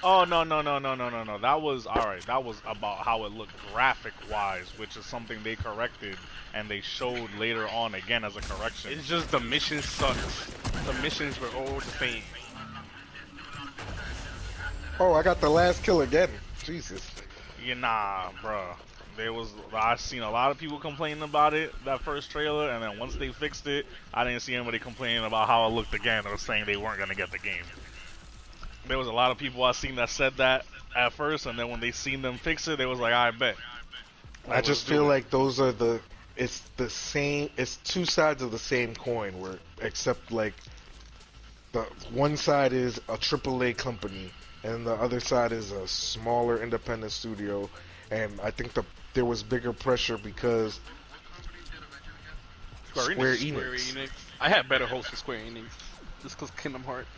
Oh no. That was alright. That was about how it looked graphic wise, which is something they corrected and they showed later on again as a correction. It's just the mission sucks. The missions were all the same. Oh, I got the last kill again. Jesus. Yeah, nah, bruh. I seen a lot of people complaining about it, that first trailer, and then once they fixed it, I didn't see anybody complaining about how it looked again or saying they weren't gonna get the game. There was a lot of people I seen that said that at first, and then when they seen them fix it, they was like, I bet. I just feel like those are it's the same, it's two sides of the same coin, where, except like, the one side is a AAA company, and the other side is a smaller independent studio, and I think there was bigger pressure because Square Enix. I had better hopes for Square Enix. Just because Kingdom Hearts.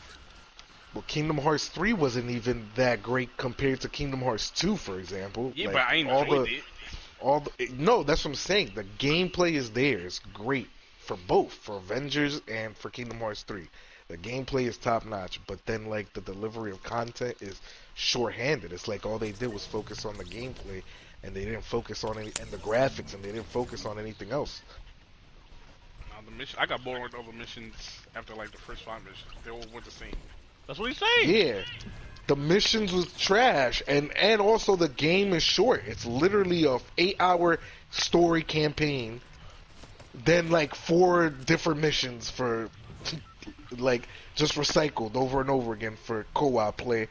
Well, Kingdom Hearts 3 wasn't even that great compared to Kingdom Hearts 2, for example. Yeah, like, but I enjoyed it. No, that's what I'm saying. The gameplay is there. It's great for both, for Avengers and for Kingdom Hearts 3. The gameplay is top notch, but then like the delivery of content is short-handed. It's like all they did was focus on the gameplay, and they didn't focus on and the graphics, and they didn't focus on anything else. The mission, I got bored with all the missions after like the first 5 missions. They all were the same. That's what he's saying. Yeah, the missions was trash, and also the game is short. It's literally a 8-hour story campaign, then like 4 different missions for like just recycled over and over again for co-op play,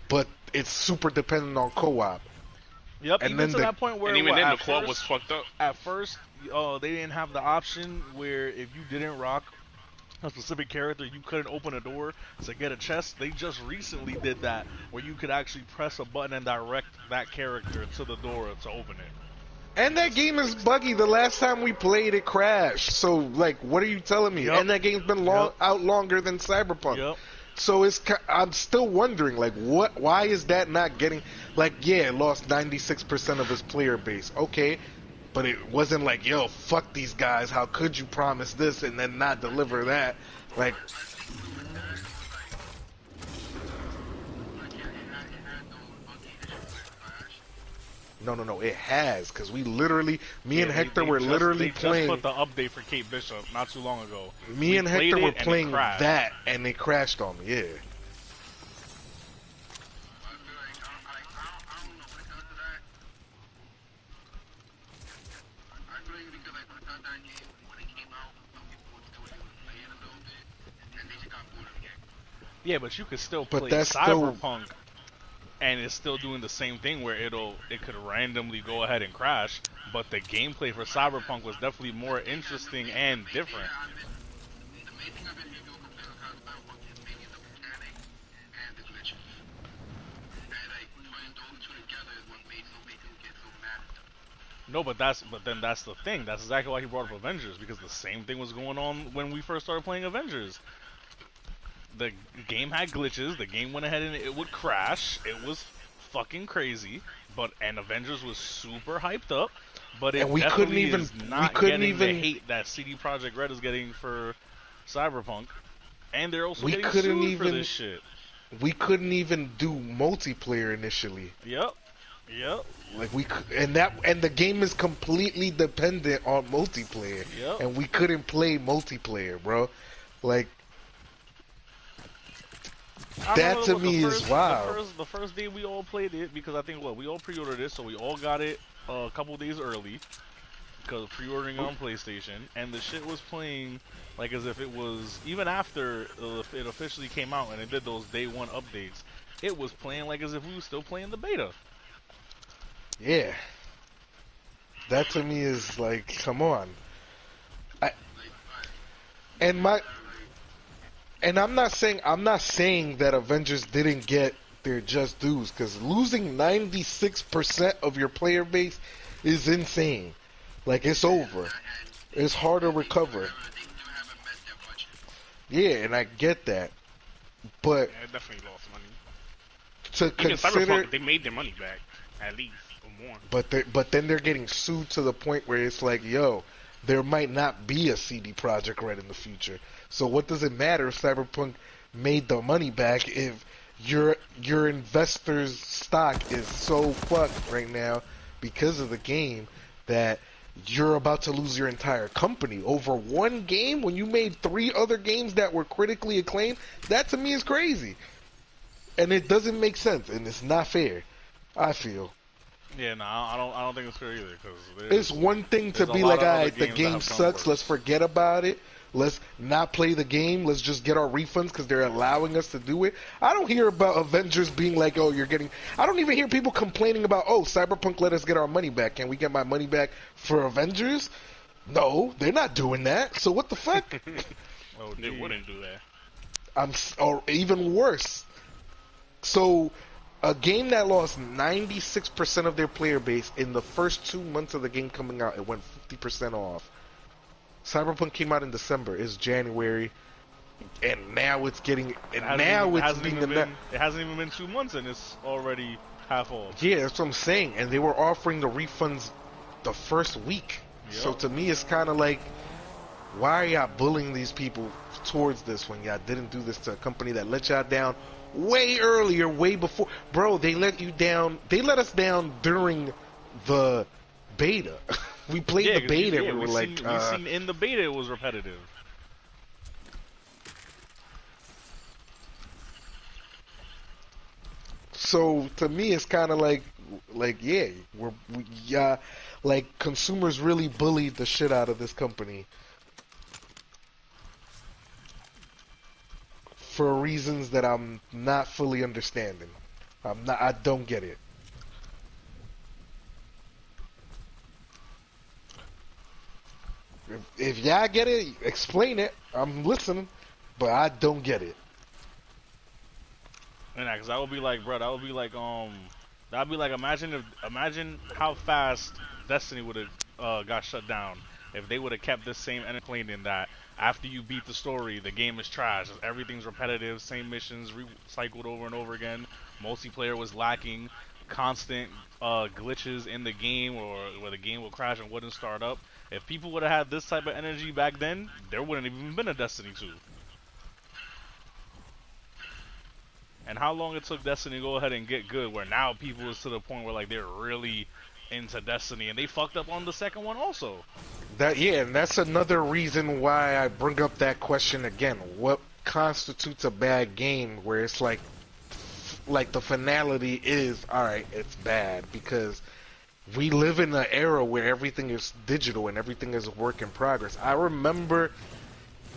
but it's super dependent on co-op. Yep, And even then to that point where And even then, the at club first- was fucked up. At first, they didn't have the option where if you didn't rock a specific character, you couldn't open a door to get a chest. They just recently did that, where you could actually press a button and direct that character to the door to open it. And that game is buggy. The last time we played, it crashed. So, like, what are you telling me? Yep. And that game's been out longer than Cyberpunk. Yep. So I'm still wondering, like, why is that not getting, like, yeah, it lost 96% of its player base. Okay, but it wasn't like, yo, fuck these guys. How could you promise this and then not deliver that? Like, no, no, no, it has, because we literally, me Yeah, and Hector were literally they just put playing, the update for Kate Bishop not too long ago. me We and played Hector were it and it playing crashed. that, and it crashed on me, yeah. Yeah, but you could still But play that's still, Cyberpunk and it's still doing the same thing where it could randomly go ahead and crash, but the gameplay for Cyberpunk was definitely more interesting and different. No, but then that's the thing. That's exactly why he brought up Avengers, because the same thing was going on when we first started playing Avengers. The game had glitches. The game went ahead and it would crash. It was fucking crazy. And Avengers was super hyped up, but and it definitely is we not couldn't getting the even, hate that CD Projekt Red is getting for Cyberpunk, and they're also we getting couldn't sued for even, this shit. we couldn't even do multiplayer initially. Yep, yep, Like and the game is completely dependent on multiplayer, yep. and we couldn't play multiplayer, bro. Like I that remember to what the me is first, the wild. first, the first day we all played it, because I think we all pre-ordered it, so we all got it a couple days early because of pre-ordering on PlayStation, and the shit was playing like as if it was even after it officially came out and it did those day one updates. It was playing like as if we were still playing the beta. Yeah, that to me is like, come on. I, and my and I'm not saying that Avengers didn't get their just dues, because losing 96% of your player base is insane. Like, it's over. It's hard to recover. Yeah, and I get that, but Yeah, it definitely lost money. to Even consider, Cyberpunk, they made their money back at least or more. but then they're getting sued to the point where it's like, yo, there might not be a CD Project Red in the future. So what does it matter if Cyberpunk made the money back if your investors' stock is so fucked right now because of the game that you're about to lose your entire company over one game when you made 3 other games that were critically acclaimed? That to me is crazy. And it doesn't make sense, and it's not fair, I feel. Yeah, no, I don't think it's fair either, because It's one thing to there's a be lot like, of other alright, the games that game have done sucks, let's worse. forget about it. Let's not play the game. Let's just get our refunds because they're allowing us to do it. I don't hear about Avengers being like, oh, you're getting... I don't even hear people complaining about, oh, Cyberpunk let us get our money back. Can we get my money back for Avengers? No, they're not doing that. So what the fuck? Oh, They gee. wouldn't do that. Or even worse. So a game that lost 96% of their player base in the first 2 months of the game coming out, it went 50% off. Cyberpunk came out in December. It's January, and now it's getting. And now it's being it hasn't even been 2 months and it's already half off. yeah, that's what I'm saying. And they were offering the refunds the first week. So Yep. to me, it's kind of like, why are y'all bullying these people towards this when y'all didn't do this to a company that let y'all down way earlier, way before? Bro, they let you down. They let us down during the beta. We played Yeah, the beta. yeah, we were like, we seen in the beta it was repetitive. so to me, it's kind of like yeah, yeah, like consumers really bullied the shit out of this company for reasons that I'm not fully understanding. I don't get it. If y'all get it, explain it. I'm listening, but I don't get it. And because that would be like, bro, that'd be like, imagine how fast Destiny would have got shut down if they would have kept this same entertaining that After you beat the story, the game is trash. Everything's repetitive, same missions recycled over and over again. Multiplayer was lacking, constant glitches in the game, or where the game will crash and wouldn't start up. If people would have had this type of energy back then, there wouldn't have even been a Destiny 2. And how long it took Destiny to go ahead and get good, where now people is to the point where like they're really into Destiny, and they fucked up on the second one also. And that's another reason why I bring up that question again. What constitutes a bad game where it's like the finality is, alright, it's bad, because we live in an era where everything is digital and everything is a work in progress. I remember,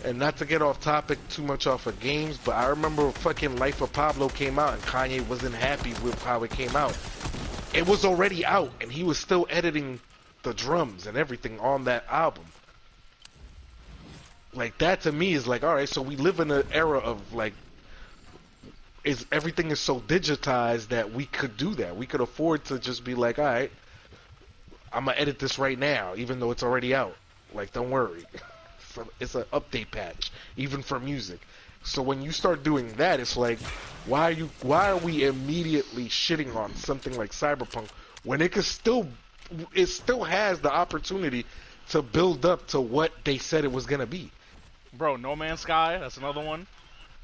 and not to get off topic too much off of games, but I remember fucking Life of Pablo came out and Kanye wasn't happy with how it came out. It was already out and he was still editing the drums and everything on that album. Like, that to me is like, alright, so we live in an era of like, everything is so digitized that we could do that. We could afford to just be like, alright, I'm gonna edit this right now, even though it's already out. Like, don't worry. It's an update patch, even for music. So when you start doing that, it's like, why are we immediately shitting on something like Cyberpunk when it still has the opportunity to build up to what they said it was gonna be? Bro, No Man's Sky, that's another one.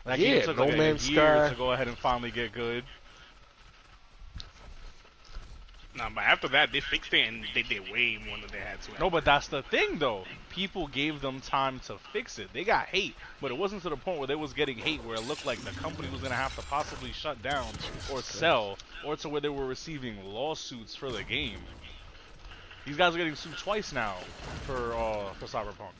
That Yeah, game took No like Man's a year Sky. to go ahead and finally get good. Nah, but after that, they fixed it and they did way more than they had to. No, but that's the thing, though. People gave them time to fix it. They got hate, but it wasn't to the point where they was getting hate where it looked like the company was going to have to possibly shut down or sell, or to where they were receiving lawsuits for the game. These guys are getting sued twice now for Cyberpunk.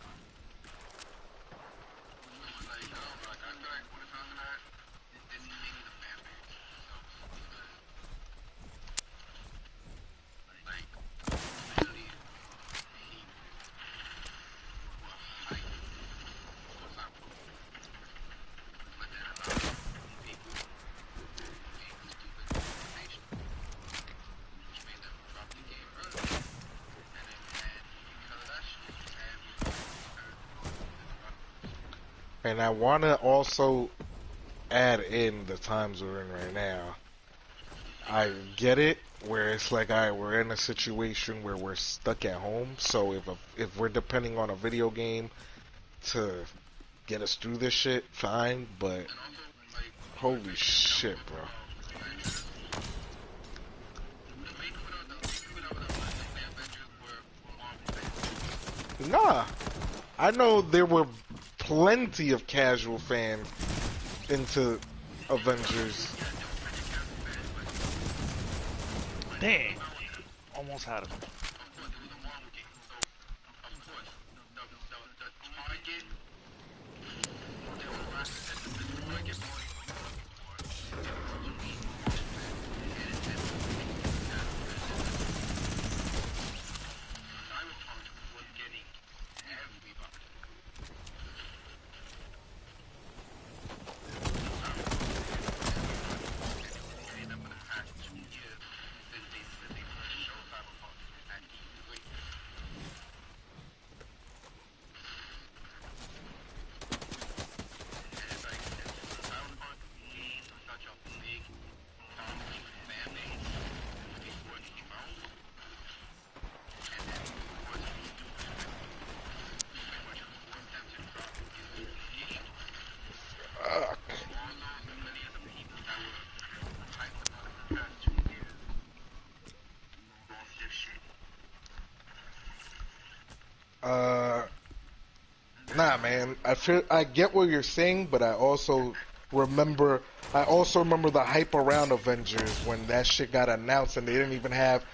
And I want to also add in the times we're in right now. I get it, where it's like, alright, we're in a situation where we're stuck at home, so if we're depending on a video game to get us through this shit, fine, but holy shit, bro. Nah, I know there were plenty of casual fans into Avengers. Dang. Almost had him. Nah, man. I get what you're saying, but I also remember the hype around Avengers when that shit got announced and they didn't even have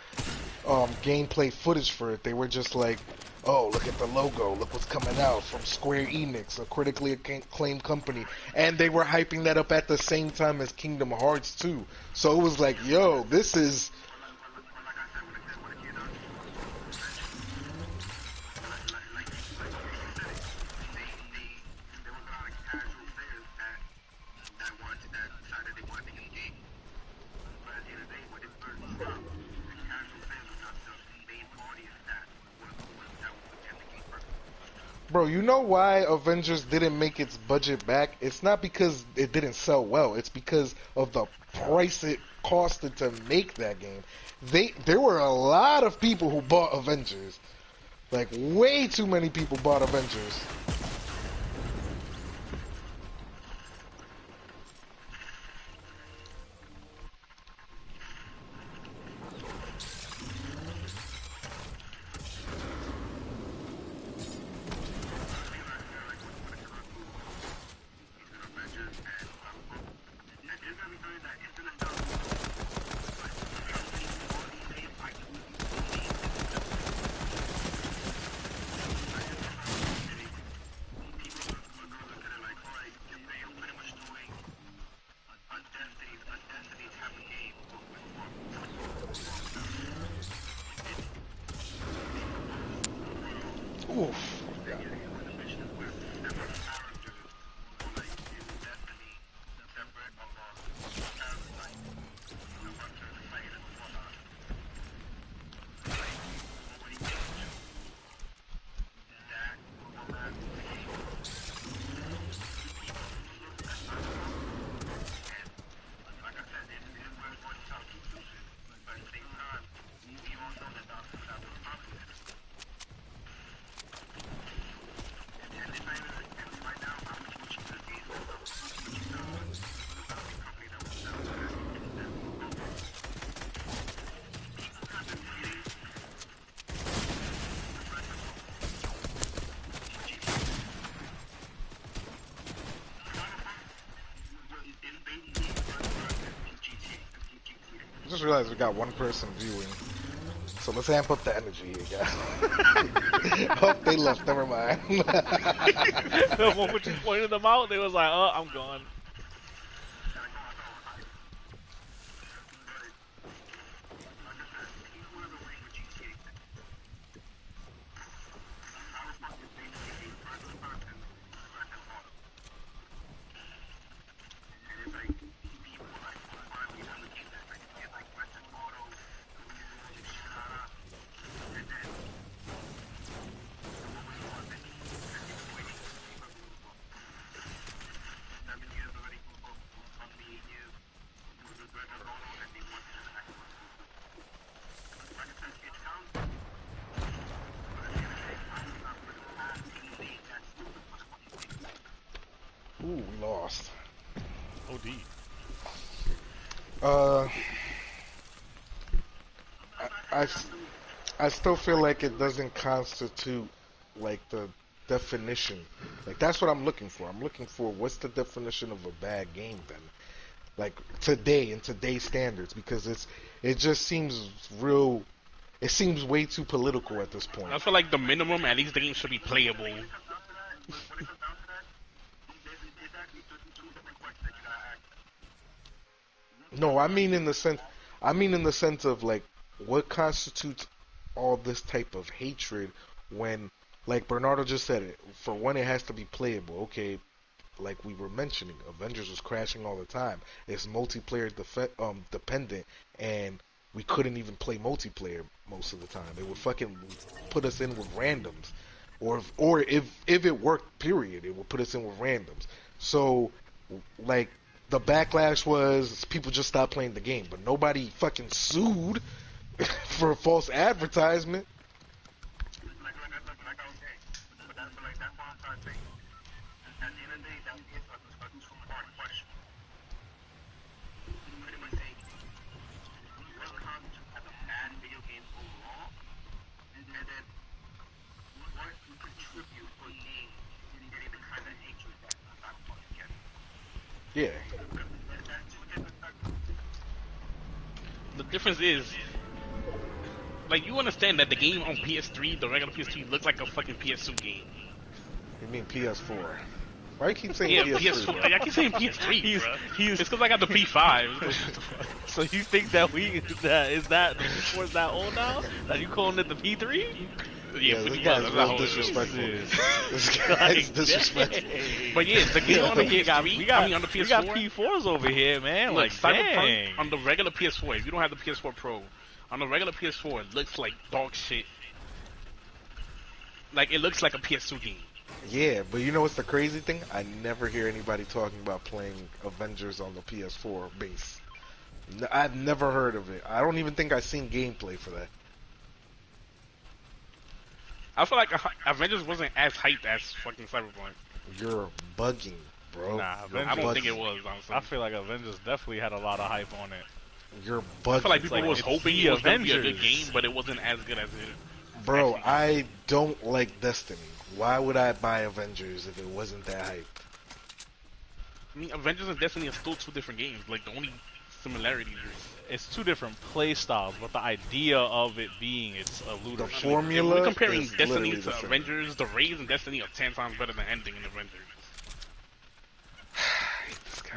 gameplay footage for it. They were just like, oh, look at the logo, look what's coming out from Square Enix, a critically acclaimed company, and they were hyping that up at the same time as Kingdom Hearts 2. So it was like, yo, this is. Bro, you know why Avengers didn't make its budget back? It's not because it didn't sell well. It's because of the price it costed to make that game. There were a lot of people who bought Avengers. Like, way too many people bought Avengers. Oof. I just realized we got one person viewing. So let's amp up the energy here, guys. Oh, they left. Never mind. The moment you pointed them out, they was like, "Oh, I'm gone." Ooh, we lost. OD. Uh, I, I still feel like it doesn't constitute like the definition. Like that's what I'm looking for. I'm looking for what's the definition of a bad game then? Like today in today's standards, because it just seems real. It seems way too political at this point. I feel like the minimum, at least the game should be playable. No, I mean in the sense. I mean in the sense of like what constitutes all this type of hatred when, like Bernardo just said it. For one, it has to be playable. Okay, like we were mentioning, Avengers was crashing all the time. It's multiplayer dependent, and we couldn't even play multiplayer most of the time. It would fucking put us in with randoms, or if it worked, period, it would put us in with randoms. So, like the backlash was people just stopped playing the game, but nobody fucking sued for false advertisement. Yeah. The difference is, like, you understand that the game on PS3, the regular PS3, looks like a fucking PS2 game. You mean PS4? Why you keep saying Yeah, PS3? PS4. I keep saying PS3, bro. He's It's because I got the P5. So you think that the PS4 is that old now? That you calling it the P3? Yeah, this guy's real disrespectful. This guy's disrespectful. But yeah, the game on the PS3, on the PS4. We got P4s over here, man. Look, Like, Cyberpunk dang. on the regular PS4, if you don't have the PS4 Pro, on the regular PS4, it looks like dog shit. Like, it looks like a PS2 game. Yeah, but you know what's the crazy thing? I never hear anybody talking about playing Avengers on the PS4 base. I've never heard of it. I don't even think I've seen gameplay for that. I feel like Avengers wasn't as hyped as fucking Cyberpunk. You're bugging, bro. Nah, You're I don't Avengers. think it bugging. was, honestly. I feel like Avengers definitely had a lot of hype on it. You're I feel like bugging, people like, was it's hoping the it was going to be a good Avengers. game, but it wasn't as good as it bro. actually is. I don't like Destiny. Why would I buy Avengers if it wasn't that hype? I mean, Avengers and Destiny are still two different games. Like, the only similarity is... It's two different play styles, but the idea of it being it's a The looter. formula If we're comparing is Destiny literally the to same. Avengers, the raids in Destiny are 10 times better than anything in Avengers.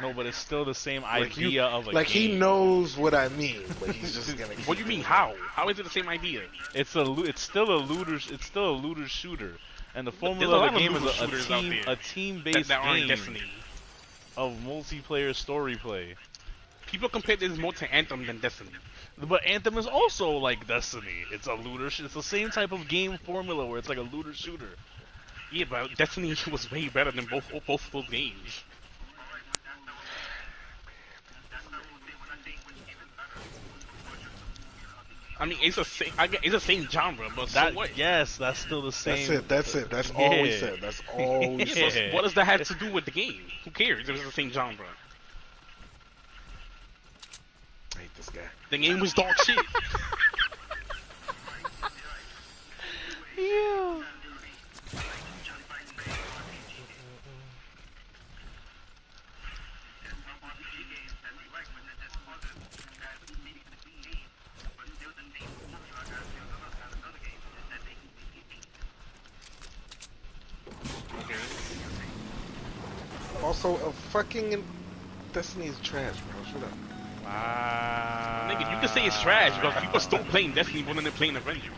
No, but it's still the same Like idea of a like game. he knows what I mean, but he's just gonna. What do you mean, how? How is it the same idea? It's still a looter. It's still a looter shooter, and the There's a formula lot of the of game is looter shooters out there a team-based that aren't game Destiny. of multiplayer story play. People compare this more to Anthem than Destiny. But Anthem is also like Destiny. It's a looter. It's the same type of game formula where it's like a looter shooter. Yeah, but Destiny was way better than both of those games. I mean, it's the same genre, but so That what? yes, that's still the same. That's it. That's all we Yeah. said. That's all we Yeah, said. so what does that have to do with the game? Who cares if it's the same genre? I hate this guy. The game was dog shit. Yeah. Also, a fucking Destiny is trash, bro. Shut up. Wow. Nigga, you can say it's trash because people still playing Destiny more than they're playing Avengers.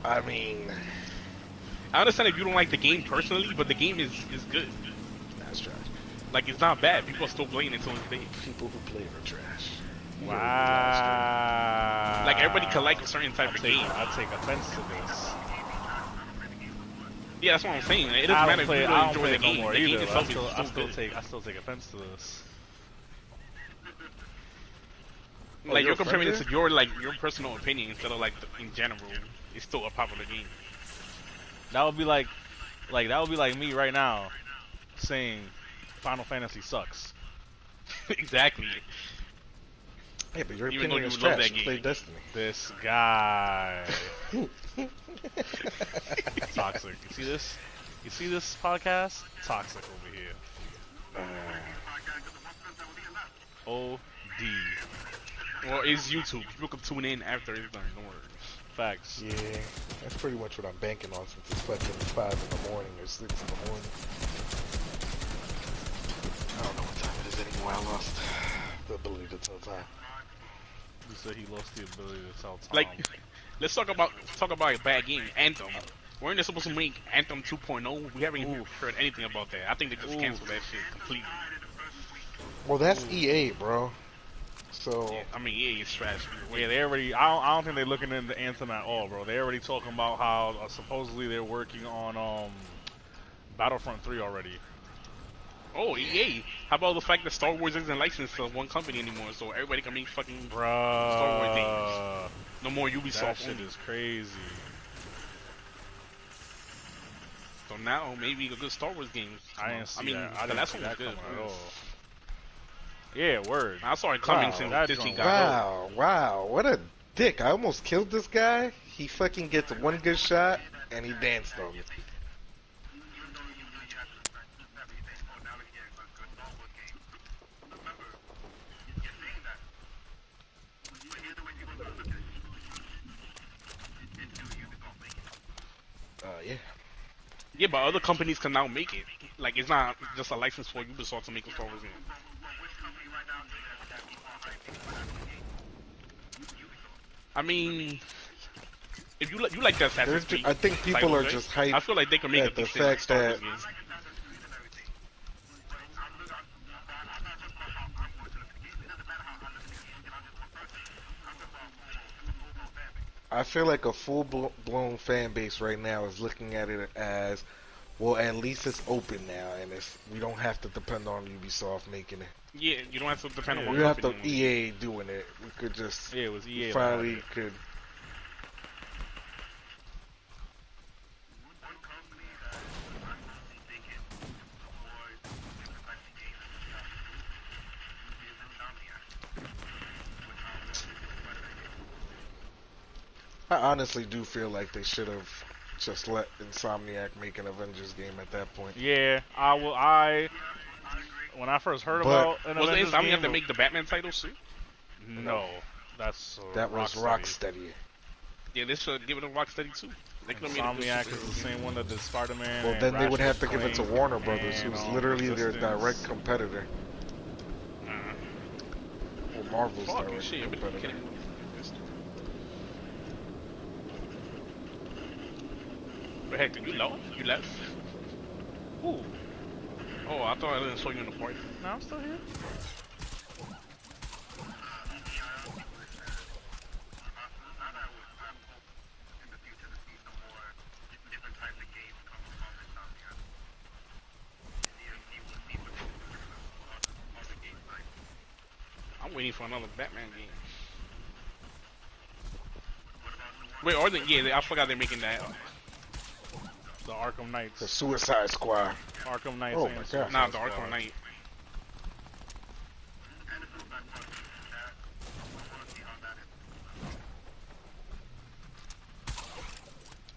I mean, I understand if you don't like the game personally, but the game is good. that's trash. Like, it's not bad. People are still playing it to this day. People who play it are trash. Wow. Like, everybody can like a certain type of game. I take offense to this. Yeah, that's what I'm saying. It I doesn't don't matter if play. you I really don't enjoy play the it no game. more The game either. itself I is still good. still take offense to this. Oh, Like, you're you're comparing it offended? to your personal opinion instead of, like, in general. It's still a popular game. That would be like that would be like me right now saying Final Fantasy sucks. Exactly. Yeah, but your Even though opinion you is love trash. that You play game. Destiny. This guy. Toxic. You see this? You see this podcast? Toxic over here. OD. Well, it's YouTube. People can tune in after it's done. Don't worry. Facts. Yeah, that's pretty much what I'm banking on since it's fucking 5 in the morning or 6 in the morning. I don't know what time it is anymore. I lost the ability to tell time. You said he lost the ability to tell time. Like, let's talk about a bad game. Anthem. Weren't they supposed to make Anthem 2.0? We haven't even heard anything about that. I think they just canceled that shit completely. Well, that's EA, bro. So, Yeah, I mean, yeah, it's trash. yeah, they already. I don't think they're looking into Anthem at all, bro. They already talking about how supposedly they're working on Battlefront 3 already. Oh, EA. How about the fact that Star Wars isn't licensed to one company anymore, so everybody can make fucking Star Wars games. No more That Ubisoft shit only. is crazy. So now maybe a good Star Wars game. I didn't see I mean, that. I the didn't last see one was that good. coming at all. Yeah, word. I saw it coming Wow, since that Disney joint- got wow, what a dick. I almost killed this guy. He fucking gets one good shot, and he danced on me. Yeah. Yeah, but other companies can now make it. Like, it's not just a license for Ubisoft to make a Star Wars game. I mean, if you like that Assassin's Creed, I think people title, are right? just hyped I feel like they can make a at the decent fact Star Wars that game. I feel like a full blown fan base right now is looking at it as, Well, at least it's open now, and we don't have to depend on Ubisoft making it. Yeah, you don't have to depend on Yeah. one We don't have company. to EA doing it. We could just Yeah, it was EA. finally could. I honestly do feel like they should have just let Insomniac make an Avengers game at that point. Yeah, when I first heard But about an Was the Avengers Insomniac game, to make the Batman titles too? no, that's that was Rocksteady. Yeah, they should give it a Rocksteady too. They could have made a good Insomniac is superhero the game. same one that did Spider-Man. Well, and then they would have to Ratchet give it to and Warner Clank Brothers, and, who's literally their Resistance. direct competitor. Or Marvel's Fucking direct shit, but you competitor. kidding me? But heck, did you know? You left? Ooh, Oh, I thought I didn't saw you in the party. no, I'm still here. I'm waiting for another Batman game. Wait, or I forgot they're making that. The Arkham Knights. The Suicide Squad. Arkham Knights. Oh and my God. Suicide Nah, the Squad. Arkham Knight.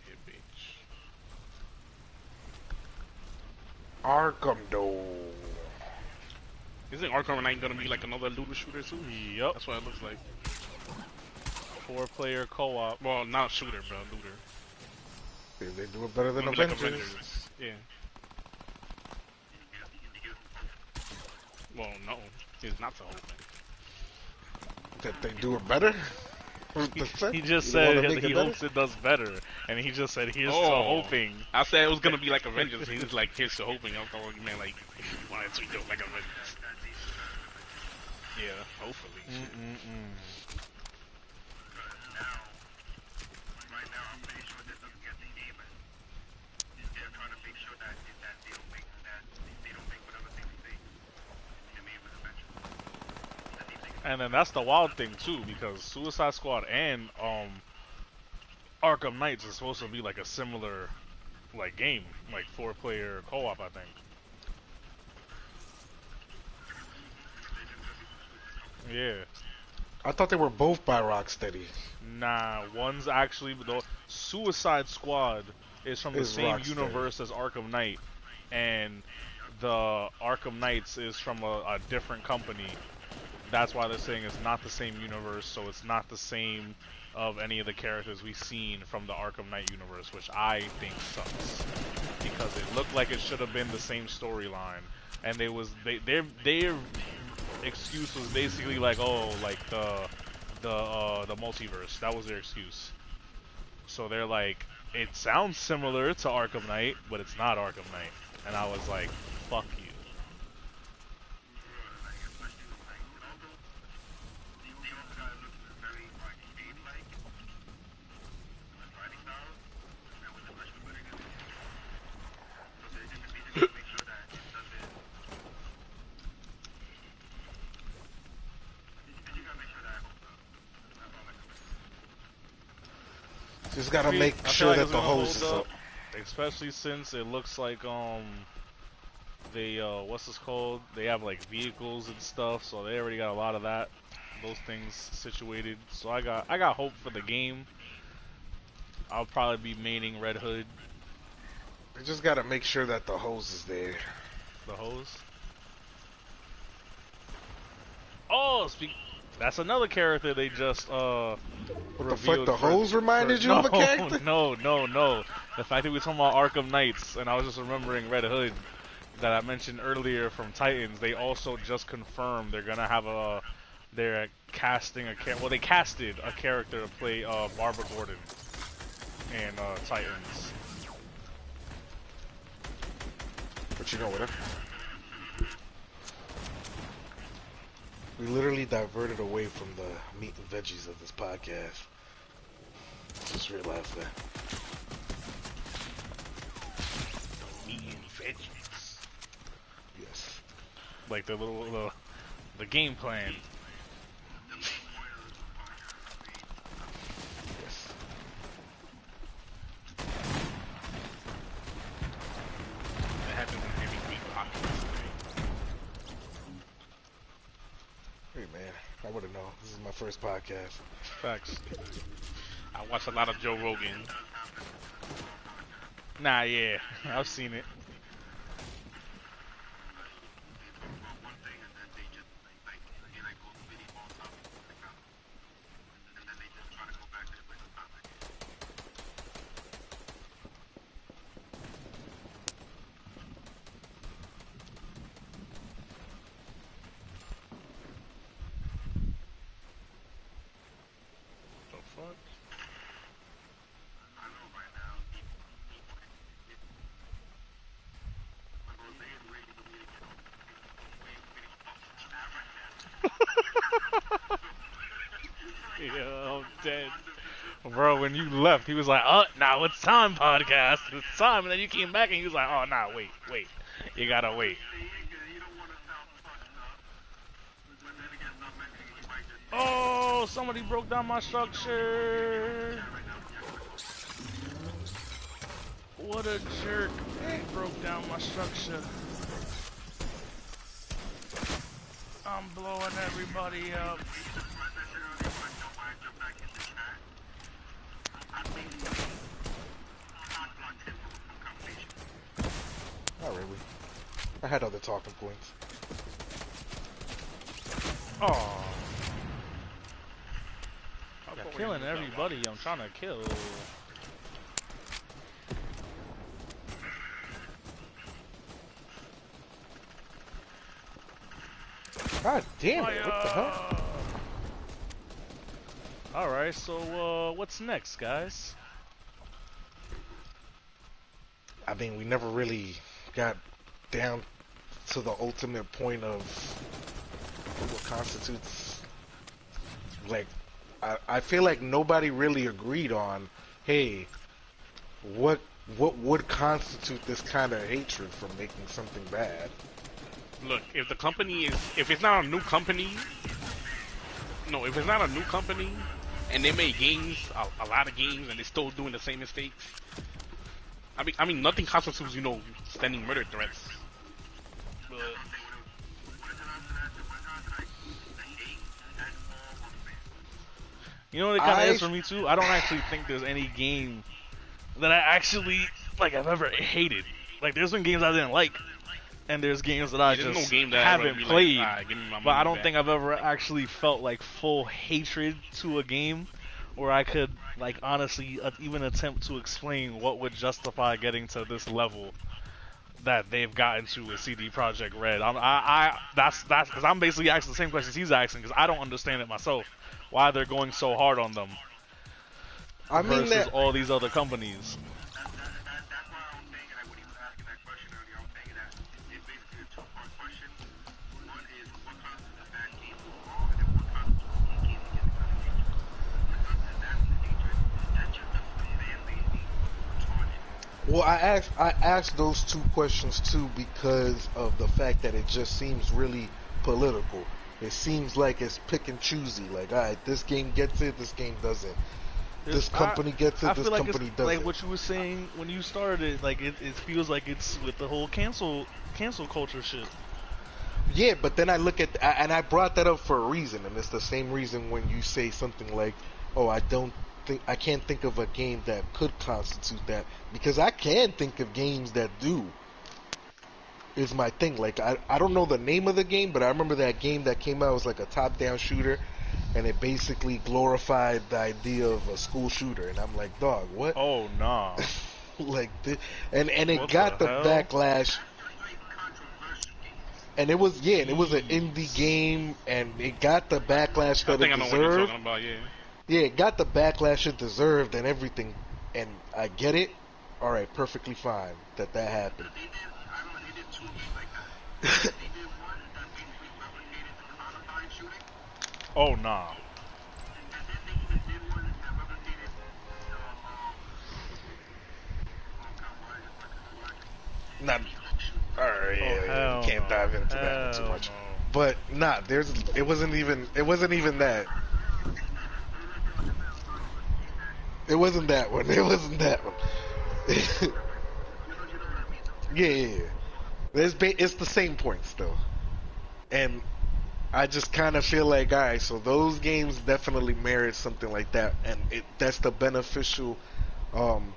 Yeah, bitch. Arkham though. Isn't Arkham Knight gonna be like another looter shooter too? Yup. That's what it looks like. 4-player co-op. Well, not shooter, bro, looter. They do it better than Maybe like Avengers. Yeah. Well, no, it's not the whole thing. That they do it better? He just You wanna said make he it better? hopes it does better, and he just said here's to Oh. hoping. I said it was gonna be like Avengers. He was like, here's to hoping. I thought you meant like, if you wanted to do it like Avengers. Yeah, hopefully. And then that's the wild thing too, because Suicide Squad and Arkham Knights is supposed to be like a similar like game, like 4-player co-op, I think. Yeah. I thought they were both by Rocksteady. Nah, one's actually the Suicide Squad is from the Is same Rocksteady. universe as Arkham Knight, and the Arkham Knights is from a different company. That's why they're saying it's not the same universe, so it's not the same of any of the characters we've seen from the Arkham Knight universe, which I think sucks because it looked like it should have been the same storyline, and their excuse was basically like, oh, like the multiverse. That was their excuse. So they're like, it sounds similar to Arkham Knight, but it's not Arkham Knight, and I was like, fuck you. Just gotta I make feel sure like that it's the gonna hose is hold up. especially since it looks like they what's this called? They have like vehicles and stuff, so they already got a lot of those things situated. So I got hope for the game. I'll probably be maining Red Hood, They just gotta make sure that the hose is there. the hose. Oh, that's another character they just What the fuck? revealed The for- hose reminded for- you of a character? No. The fact that we were talking about Arkham Knights, and I was just remembering Red Hood that I mentioned earlier from Titans. They also just confirmed they're gonna have they're casting well, they casted a character to play Barbara Gordon in Titans. But you know what? We literally diverted away from the meat and veggies of this podcast. Just realized that. Meat vengeance. Yes. Like the game plan. Yes. That happens in every week podcast. Hey man, I wouldn't know. This is my first podcast. Facts. I watch a lot of Joe Rogan. Nah, yeah, I've seen it. The fuck? Yeah, I'm dead. Bro, when you left, he was like, "Oh, now it's time, podcast. It's time." And then you came back and he was like, "Oh, nah, wait. You gotta wait." Oh, somebody broke down my structure. What a jerk. He broke down my structure. I'm blowing everybody up. Not really. I had other talking points. Oh, How yeah, far killing away is that everybody I'm trying to kill. God damn it! What the hell? Alright, so what's next, guys? I mean, we never really got down to the ultimate point of what constitutes, like, I feel like nobody really agreed on, hey, what would constitute this kind of hatred from making something bad? Look, if the company is, if it's not a new company, no, if it's not a new company, and they made games, a lot of games, and they're still doing the same mistakes, I mean, nothing constitutes, sending murder threats. But You know what it kind of is for me too? I don't actually think there's any game that I actually like I've ever hated. Like there's some games I didn't like, and there's games that I there's just no game that haven't be played. like, alright, give me my But I money don't back. think I've ever actually felt like full hatred to a game, where I could like honestly even attempt to explain what would justify getting to this level that they've gotten to with CD Projekt Red. That's because I'm basically asking the same questions he's asking because I don't understand it myself. Why they're going so hard on them I mean versus that all these other companies. Well, I asked those two questions too because of the fact that it just seems really political. It seems like it's pick and choosy. Like, all right, this game gets it, this game doesn't. This company gets I it, this feel like it's company like doesn't. what you were saying when you started. Like it feels like it's with the whole cancel culture shit. Yeah, but then I look at and I brought that up for a reason, and it's the same reason when you say something like, "Oh, I can't think of a game that could constitute that," because I can think of games that do. Is my thing. Like I don't know the name of the game, but I remember that game that came out was like a top-down shooter, and it basically glorified the idea of a school shooter, and I'm like, dog, what? Oh nah. Like, and it What got the the hell? backlash. And it was and it was an indie Jeez. game, and it got the backlash I that it think I know what you're deserved. talking about, yeah. Yeah, it got the backlash it deserved and everything, and I get it. All right, perfectly fine that happened. Oh nah. Not. Alright, Oh yeah, we hell can't dive no. into that one too Hell much. no. But nah, it wasn't even that. It wasn't that one. It wasn't that one. Yeah, yeah, yeah. It's the same points though, and I just kind of feel like, all right, so those games definitely merit something like that, and that's the beneficial. Um,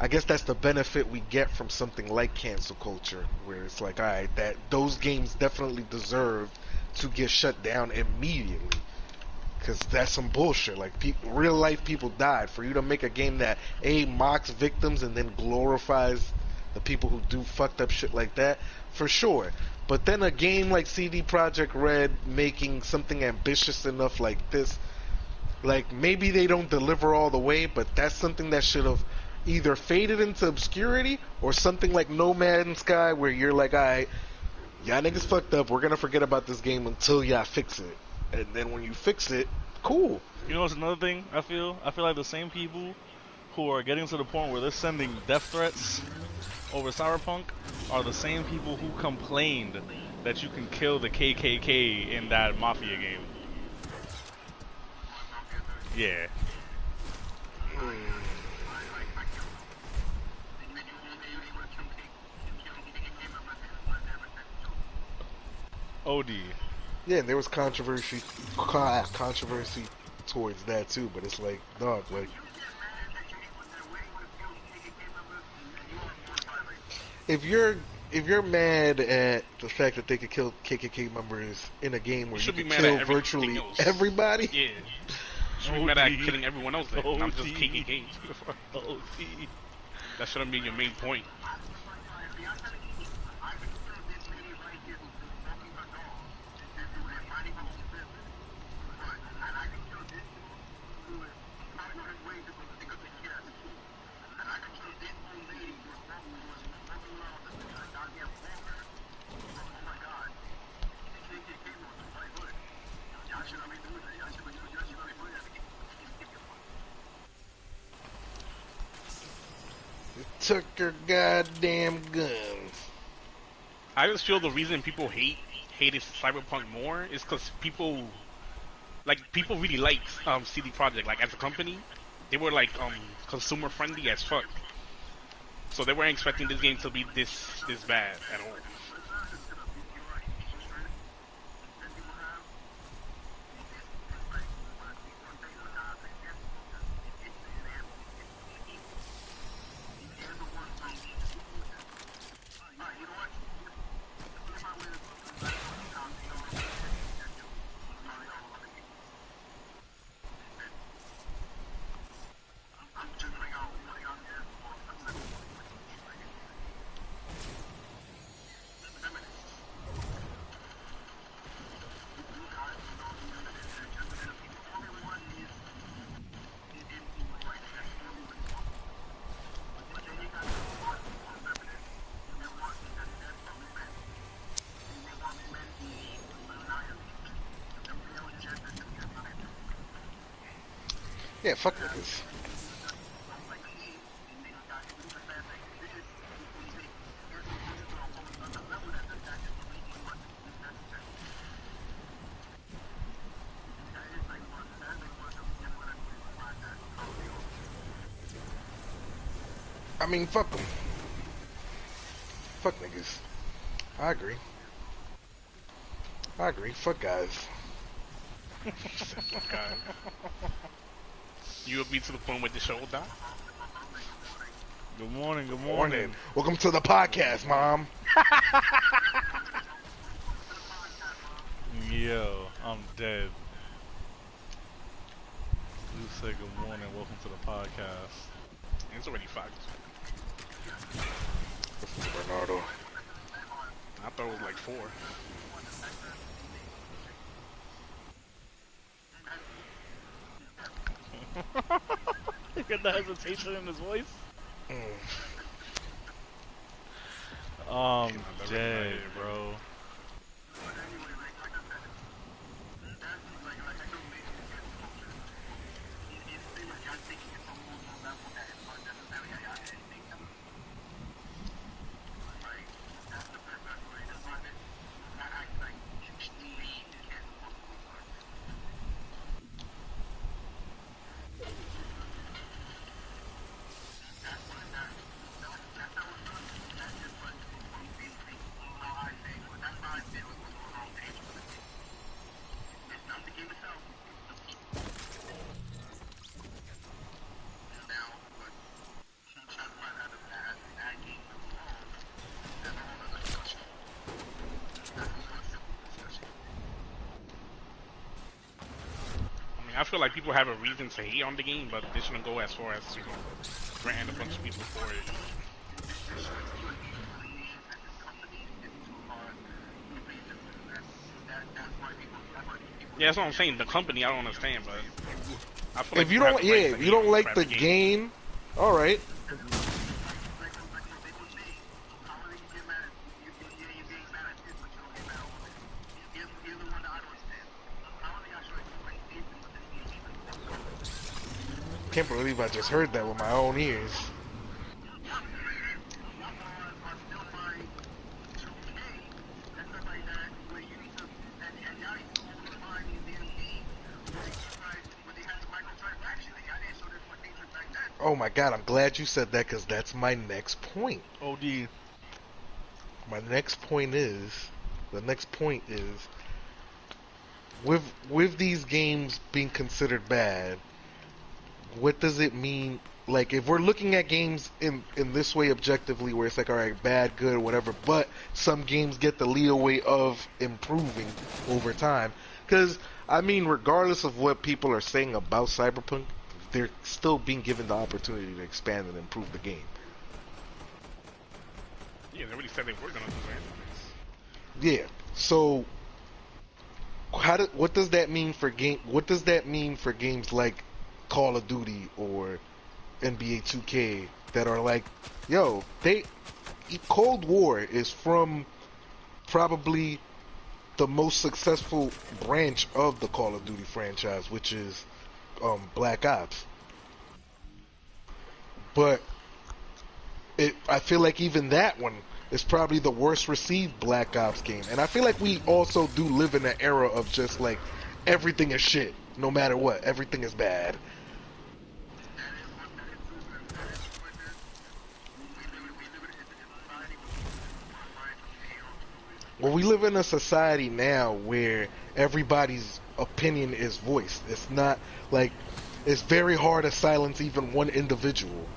I guess that's the benefit we get from something like cancel culture, where it's like, all right, that those games definitely deserve to get shut down immediately, because that's some bullshit. Like, real life people died. For you to make a game that mocks victims and then glorifies the people who do fucked up shit like that, for sure. But then a game like CD Projekt Red making something ambitious enough like this, like, maybe they don't deliver all the way, but that's something that should have either faded into obscurity or something like No Man's Sky, where you're like, alright, y'all niggas fucked up, we're gonna forget about this game until y'all fix it. And then when you fix it, cool. You know what's another thing I feel? I feel like the same people who are getting to the point where they're sending death threats over Cyberpunk are the same people who complained that you can kill the KKK in that Mafia game. Yeah. OD. Yeah, and there was controversy towards that too, but it's like, dog, like, if you're if you're mad at the fact that they could kill KKK members in a game You where you should be could mad kill at everything virtually else. everybody, Yeah. You should be mad at killing everyone else then, not just KKK. OD. That shouldn't be your main point. took your goddamn guns. I just feel the reason people hated Cyberpunk more is because people really like CD Projekt, like, as a company. They were like consumer friendly as fuck, so they weren't expecting this game to be this bad at all. Yeah, fuck niggas. I mean, fuck them. Fuck niggas. I agree. I agree. Fuck guys. Fuck guys. You agree to the point where the show will die? Good morning, good Morning. morning. Welcome to the podcast, Mom. Yo, I'm dead. You say good morning, welcome to the podcast. It's already 5. Listen to Bernardo. I thought it was like 4. You get the hesitation in his voice? Mm. I'm dead, bro. I feel like people have a reason to hate on the game, but they shouldn't go as far as granting a bunch of people for it. Yeah, that's what I'm saying. The company, I don't understand, but I feel like If you people have don't, the yeah, right to if you hate don't on like crappy the games. game, all right. Can't believe I just heard that with my own ears. Oh my god, I'm glad you said that because that's my next point. OD. My next point is, the next point is, with these games being considered bad, what does it mean? Like, if we're looking at games in this way objectively, where it's like, all right, bad, good, whatever, but some games get the leeway of improving over time. Because, I mean, regardless of what people are saying about Cyberpunk, they're still being given the opportunity to expand and improve the game. Yeah, they already said they were gonna do Yeah. So, what does that mean for game? What does that mean for games like Call of Duty or NBA 2K that are like, yo, Cold War is from probably the most successful branch of the Call of Duty franchise, which is Black Ops. But I feel like even that one is probably the worst received Black Ops game. And I feel like we also do live in an era of just like everything is shit, no matter what. Everything is bad. Well, we live in a society now where everybody's opinion is voiced. It's not like it's very hard to silence even one individual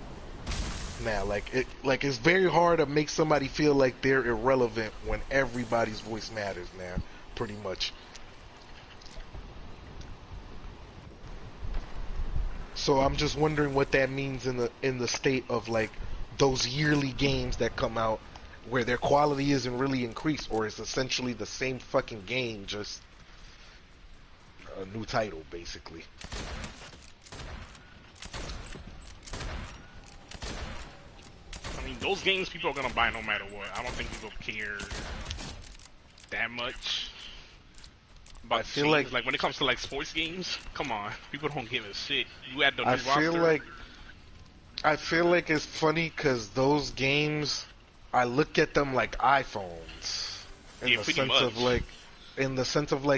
now. Like it's very hard to make somebody feel like they're irrelevant when everybody's voice matters now, pretty much. So I'm just wondering what that means in the state of like those yearly games that come out where their quality isn't really increased or it's essentially the same fucking game, just a new title basically. I mean, those games people are gonna buy no matter what. I don't think people care that much I about the feel changes. Like when it comes to like sports games, come on, people don't give a shit. You add the I new feel roster. like I feel like it's funny because those games, I look at them like iPhones in Yeah, the pretty sense of much. like,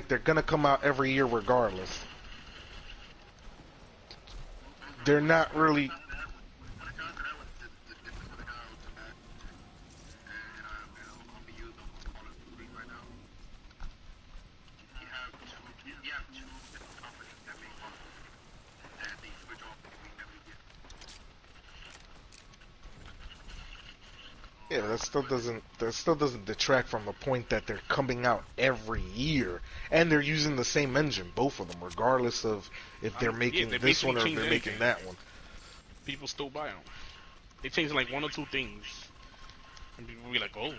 they're gonna come out every year regardless. They're not really. Yeah, that still doesn't detract from the point that they're coming out every year and they're using the same engine, both of them, regardless of if I they're mean, yeah, making they this basically one or if changed they're anything. making that one. People still buy them. They change like one or two things, and people be like, "Oh."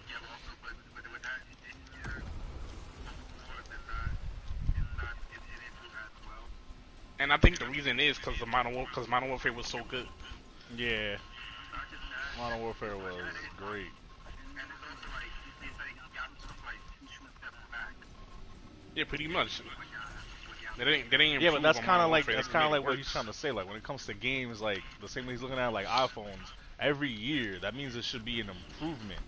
And I think the reason is because Modern Warfare was so good. Yeah. Modern Warfare was great. Yeah, pretty much. They didn't Yeah, but improve that's on kind Modern of like Warfare. They that's just kind of made it like what he's worse. trying to say. Like when it comes to games, like the same way he's looking at like iPhones every year, that means it should be an improvement.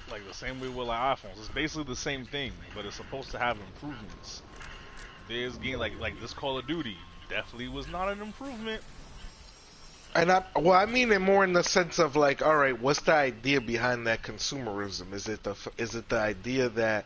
Like the same way with like iPhones, it's basically the same thing, but it's supposed to have improvements. This game, like this Call of Duty, definitely was not an improvement. And I mean it more in the sense of like, all right, what's the idea behind that consumerism? Is it the idea that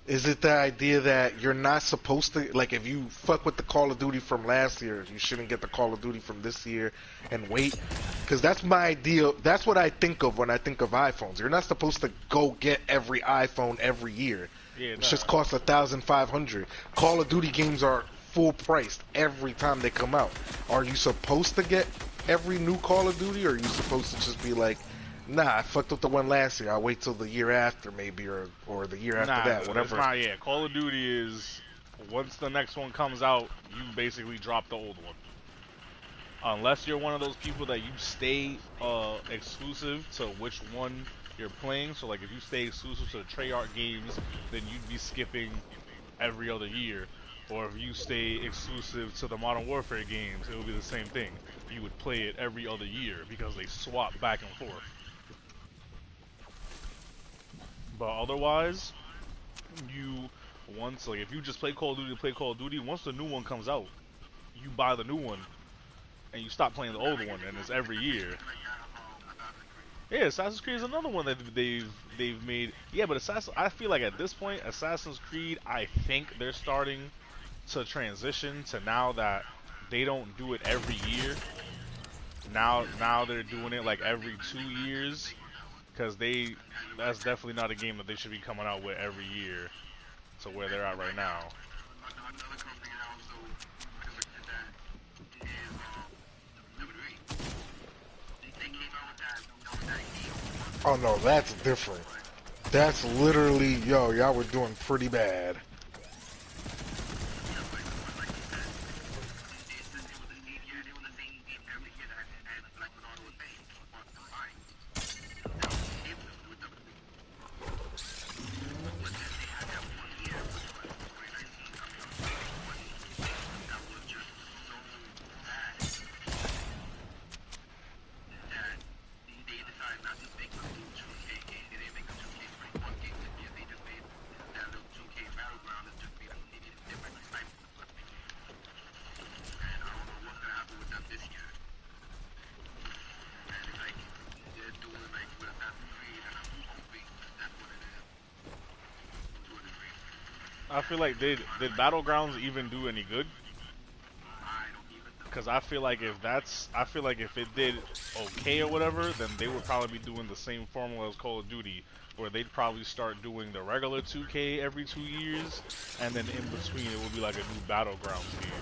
Is it the idea that you're not supposed to, like, if you fuck with the Call of Duty from last year, you shouldn't get the Call of Duty from this year and wait? Because that's my idea. That's what I think of when I think of iPhones. You're not supposed to go get every iPhone every year. Yeah, It nah. just costs $1,500. Call of Duty games are full priced every time they come out. Are you supposed to get every new Call of Duty, or are you supposed to just be like, nah, I fucked with the one last year, I'll wait till the year after maybe, or the year after Nah, that, it's whatever. not. Yeah, Call of Duty is once the next one comes out, you basically drop the old one. Unless you're one of those people that you stay exclusive to which one you're playing. So like if you stay exclusive to the Treyarch games, then you'd be skipping every other year. Or if you stay exclusive to the Modern Warfare games, it would be the same thing. You would play it every other year because they swap back and forth. But otherwise, you once like if you just play Call of Duty, once the new one comes out, you buy the new one and you stop playing the old one, and it's every year. Yeah, Assassin's Creed is another one that they've made. Yeah, but I feel like at this point, Assassin's Creed, I think they're starting to transition to now that they don't do it every year. Now they're doing it like every 2 years, because that's definitely not a game that they should be coming out with every year to where they're at right now. Oh no, that's different. That's literally, yo, y'all were doing pretty bad. I feel like did Battlegrounds even do any good? Because I feel like if it did okay or whatever, then they would probably be doing the same formula as Call of Duty, where they'd probably start doing the regular 2K every 2 years, and then in between it would be like a new Battlegrounds game.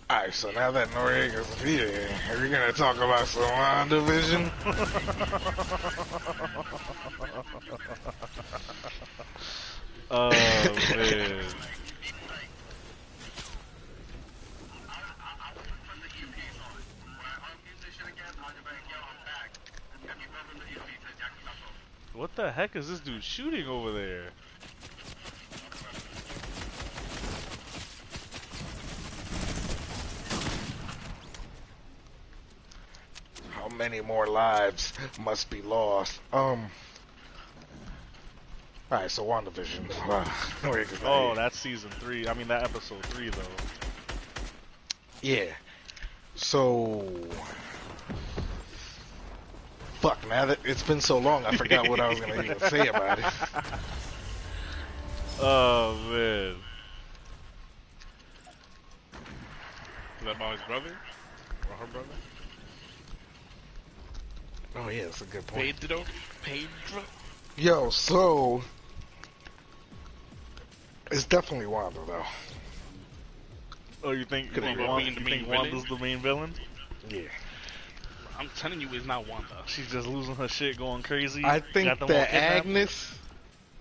Alright, so now that Noriega's here, are we gonna talk about some Division? Oh man. What the heck is this dude shooting over there? How many more lives must be lost? Alright, so WandaVision. Noriega's not Oh, here. that's season 3. I mean, that episode 3 though. Yeah. So, fuck, now that it's been so long, I forgot what I was gonna even say about it. Oh man. Is that about his brother? Or her brother? Oh yeah, that's a good point. Pedro? Yo, so it's definitely Wanda though. Oh, you think Could be being the main Wanda's the main villain? Yeah. I'm telling you, it's not Wanda. She's just losing her shit, going crazy. I think Got them all that kidnapped. Agnes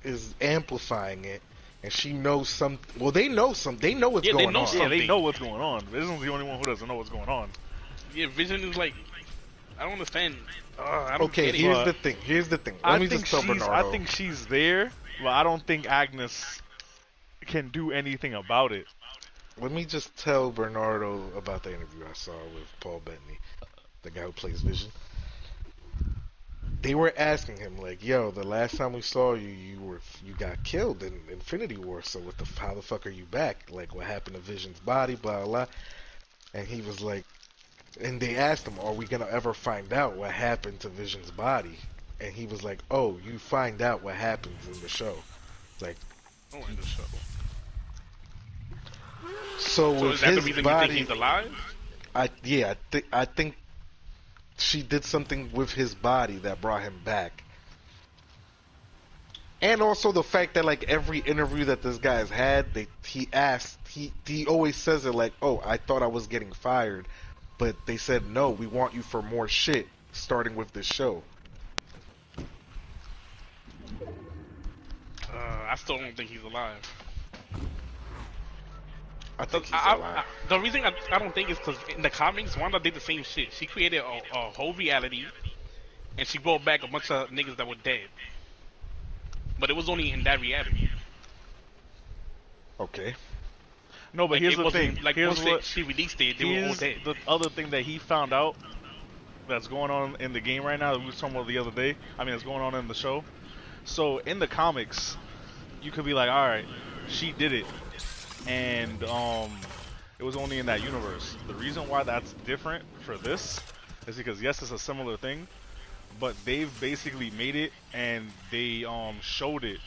is amplifying it, and she knows some. Well, they know some. They know what's Yeah, they going know on. Yeah, they something. know what's going on. Vision's the only one who doesn't know what's going on. Yeah, Vision is like, I don't understand. I don't Okay, get it. here's But the thing. Here's the thing. I Let me think just tell Bernardo. I think she's there, but I don't think Agnes can do anything about it. Let me just tell Bernardo about the interview I saw with Paul Bettany, the guy who plays Vision. they were asking him like, "Yo, the last time we saw you, you got killed in Infinity War. So how the fuck are you back? Like, what happened to Vision's body? Blah blah." And he was like, and they asked him, "Are we gonna ever find out what happened to Vision's body?" And he was like, "Oh, you find out what happens in the show." Like, Oh, in the show. so So with is that the his reason you think body, he's alive? I think she did something with his body that brought him back. And also the fact that like every interview that this guy's had, he always says it like, "Oh, I thought I was getting fired, but they said no, we want you for more shit, starting with this show." I still don't think he's alive. I think he's I, alive. the reason I don't think is because in the comics, Wanda did the same shit. She created a whole reality, and she brought back a bunch of niggas that were dead. But it was only in that reality. Okay. No, but Like, here's it the wasn't- thing. Like Here's once what. she released it, they were all Here's dead. the other thing that he found out that's going on in the game right now that we were talking about the other day. I mean, it's going on in the show. So in the comics, you could be like, all right, she did it, and it was only in that universe. The reason why that's different for this is because yes, it's a similar thing, but they've basically made it and they showed it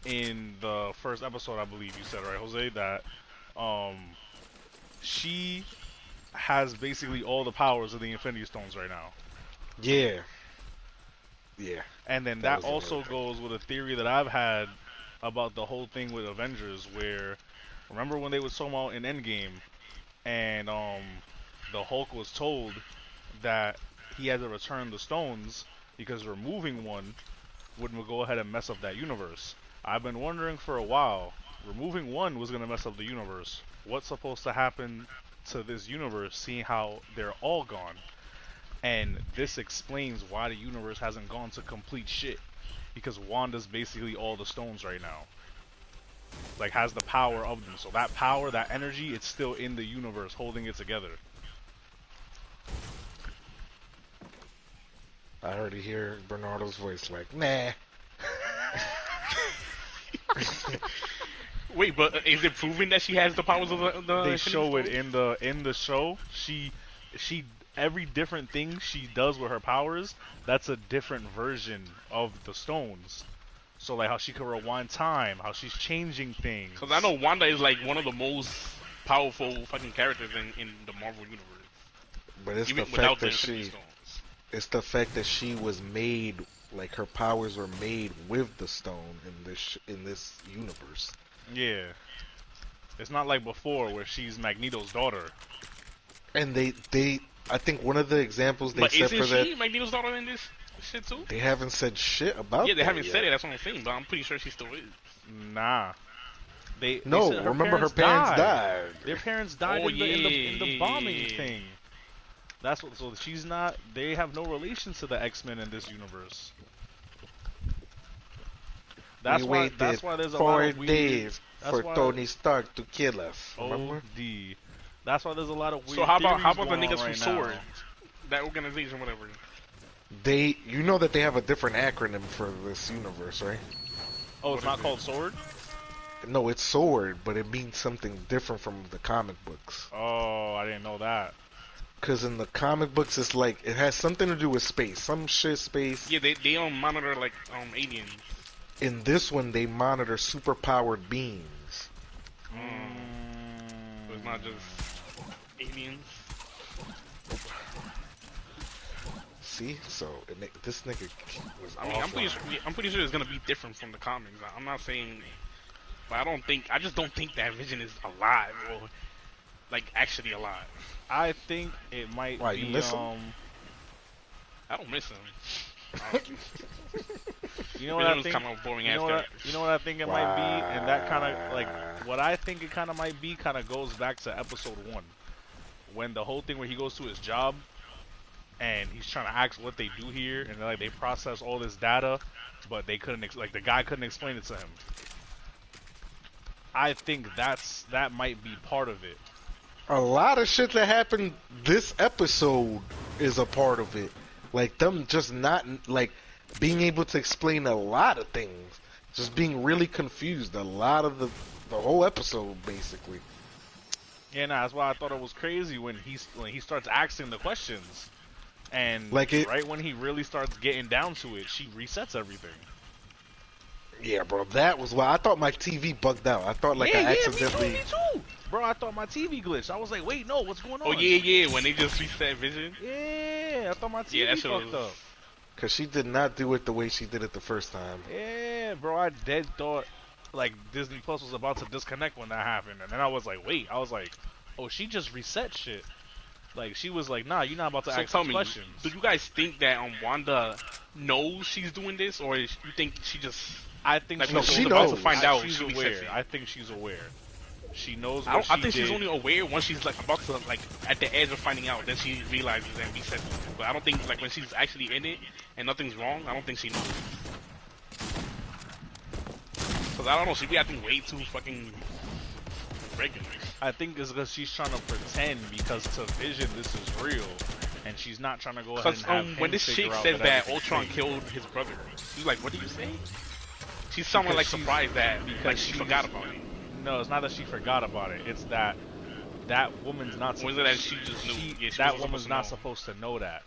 in the first episode, I believe you said, right, Jose, that um she has basically all the powers of the Infinity Stones right now. Yeah. Yeah. And then That that was the also other thing. goes with a theory that I've had about the whole thing with Avengers, where remember when they would talking about in Endgame, and the Hulk was told that he had to return the stones because removing one would go ahead and mess up that universe. I've been wondering for a while, removing one was gonna mess up the universe. What's supposed to happen to this universe, seeing how they're all gone? And this explains why the universe hasn't gone to complete shit. Because Wanda's basically all the stones right now. Like, has the power of them. So that power, that energy, it's still in the universe, holding it together. I already hear Bernardo's voice like, nah. Wait, but is it proven that she has the powers of the They Infinity show it Stones? in the show. She every different thing she does with her powers, that's a different version of the stones. So like how she can rewind time, how she's changing things. Because I know Wanda is like one of the most powerful fucking characters in the Marvel universe. But it's Even the without fact the that Infinity she, Stones. it's the fact that she was made, like her powers were made with the stone in this universe. Yeah. It's not like before where she's Magneto's daughter. And I think one of the examples they But said isn't for she that, Magneto's daughter in this shit too? they haven't said shit about Yeah, they that haven't yet. said it. That's what I'm saying. But I'm pretty sure she still is. Nah. They No, said remember her parents died. Their parents died Oh, in the yeah, bombing yeah. thing. That's what. So she's not. They have no relation to the X-Men in this universe. That's We why. waited That's why there's a 4 lot of weird. days That's for why- Tony Stark to kill us. Remember? OD. That's why there's a lot of weird. So how about the theories going niggas on from right now. Sword? That organization, whatever. You know that they have a different acronym for this universe, right? Oh, What it's is not it? called Sword. No, it's Sword, but it means something different from the comic books. Oh, I didn't know that. Because in the comic books, it's like it has something to do with space, some shit space. Yeah, they don't monitor like aliens. In this one, they monitor superpowered beings. So it's not just aliens. See, so this nigga was. I mean, I'm pretty sure it's gonna be different from the comics. I'm not saying, but I just don't think that Vision is alive or like actually alive. I think it might Why, be. you miss him? I don't miss him. You know what I Vision was think? kind of a boring You ass know what? character. You know what I think it might be, and that kind of like what I think it kind of might be. Kind of goes back to episode 1, when the whole thing where he goes to his job, and he's trying to ask what they do here, and like they process all this data, but they couldn't. Like the guy couldn't explain it to him. I think that might be part of it. A lot of shit that happened this episode is a part of it. Like them just not like being able to explain a lot of things, just being really confused a lot of the whole episode basically. Yeah, nah, that's why I thought it was crazy when he starts asking the questions, and Like it, right when he really starts getting down to it, she resets everything. yeah, bro. That was why I thought my TV bugged out. I thought like Yeah, I yeah, me too, accidentally. me too. Bro, I thought my TV glitched. I was like, wait, no, what's going Oh on? yeah, yeah. When they just reset Vision. Yeah, I thought my Yeah, that TV shit fucked was. up. Cause she did not do it the way she did it the first time. Yeah, bro, I dead thought like Disney Plus was about to disconnect when that happened, and then I was like, wait, I was like, oh, she just reset shit. Like she was like, nah, you're not about to So ask tell these me, questions. do you guys think that Wanda knows she's doing this, or you think she just I think like No, when she's she she's aware. about to knows. find out She's she aware. resets it? I think she's aware. She knows I what don't. I she think did. she's only aware once she's like about to like at the edge of finding out. Then she realizes and resets it. But I don't think like when she's actually in it and nothing's wrong. I don't think she knows. Cause I don't know. She be acting way too fucking regular. I think it's because she's trying to pretend because to Vision this is real, and she's not trying to go ahead Cause and have him when this figure chick out says that everything's Ultron fake. killed his brother, she's like, "What did you say?" She's sounding Because like she's- surprised that because like she she's- forgot about it. No, it's not that she forgot about it. It's that that woman's not. Or is it that she just knew? Yeah, she that wasn't woman's supposed to not know. supposed to know that.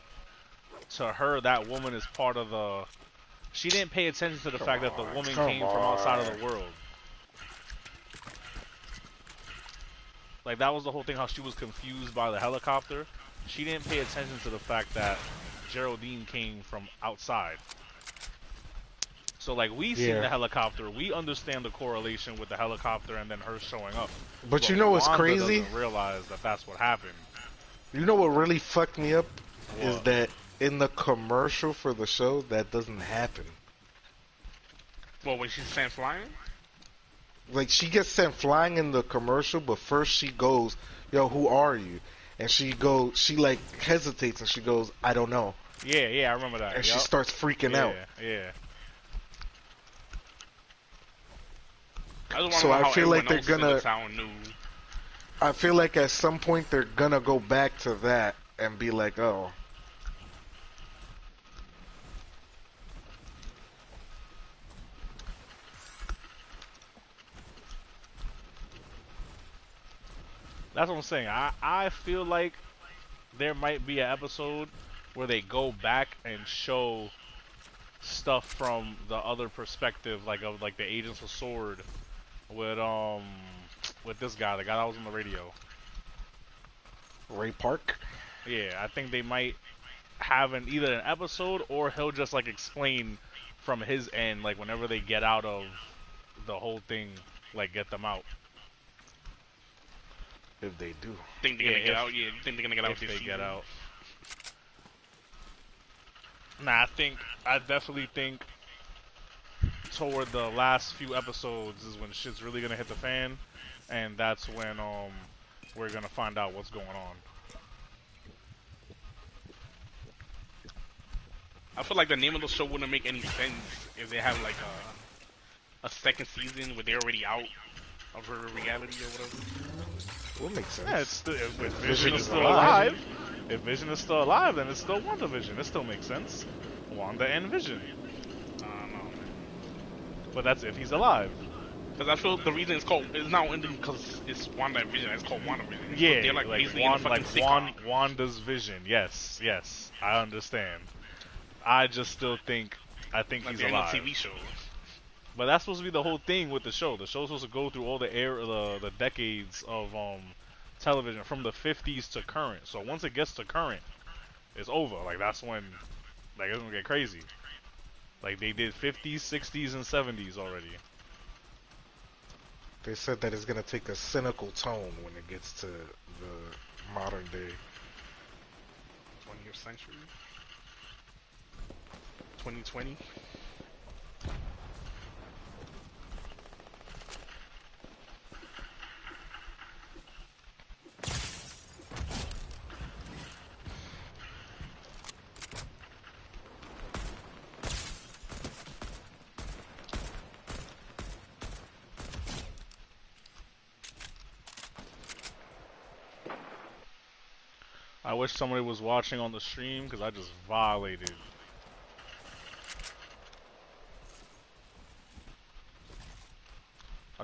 To her, that woman is part of the. She didn't pay attention to the fact that the woman come came from outside of on. the world. Like that was the whole thing. How she was confused by the helicopter. She didn't pay attention to the fact that Geraldine came from outside. So like we seen Yeah. the helicopter, we understand the correlation with the helicopter and then her showing up. But you know what's Wanda crazy? doesn't realize that that's what happened. You know what really fucked me up is What? that in the commercial for the show that doesn't happen. Well, when she's sent flying. Like she gets sent flying in the commercial, but first she goes, "Yo, who are you?" And she like hesitates and she goes, "I don't know." Yeah, yeah, I remember that. And Yup. she starts freaking yeah, out. Yeah. I just want to So know I how feel like everyone they're else in gonna- the town knew. I feel like at some point they're gonna go back to that and be like, "Oh, That's what I'm saying. I feel like there might be an episode where they go back and show stuff from the other perspective, like of like the Agents of Sword with this guy, the guy that was on the radio. Ray Park." Yeah, I think they might have either an episode or he'll just like explain from his end, like whenever they get out of the whole thing, like get them out. If they do. Think they're Yeah, gonna get if- out? Yeah, you think they're gonna get out If this they season? get out. Nah, I definitely think toward the last few episodes is when shit's really gonna hit the fan, and that's when we're gonna find out what's going on. I feel like the name of the show wouldn't make any sense if they have like a second season where they're already out of her reality or whatever. Will make sense. Yeah, it's still, if Vision Vision is is still alive. alive. If Vision is still alive, then it's still WandaVision. It still makes sense. Wanda and Vision. I don't know. But that's if he's alive. Because I feel the reason it's not ending because it's Wanda and Vision. It's called WandaVision. Yeah, they're like, like, basically in a fucking sitcom. Wanda's Vision. Yes, yes, I understand. I just still think, Like he's they're no alive. TV shows. But that's supposed to be the whole thing with the show. The show's supposed to go through all the decades of television from the 50s to current. So once it gets to current, it's over. Like that's when like it's gonna get crazy. Like they did 50s, 60s, and 70s already. They said that it's gonna take a cynical tone when it gets to the modern day. 20th century. 2020. I wish somebody was watching on the stream because I just violated.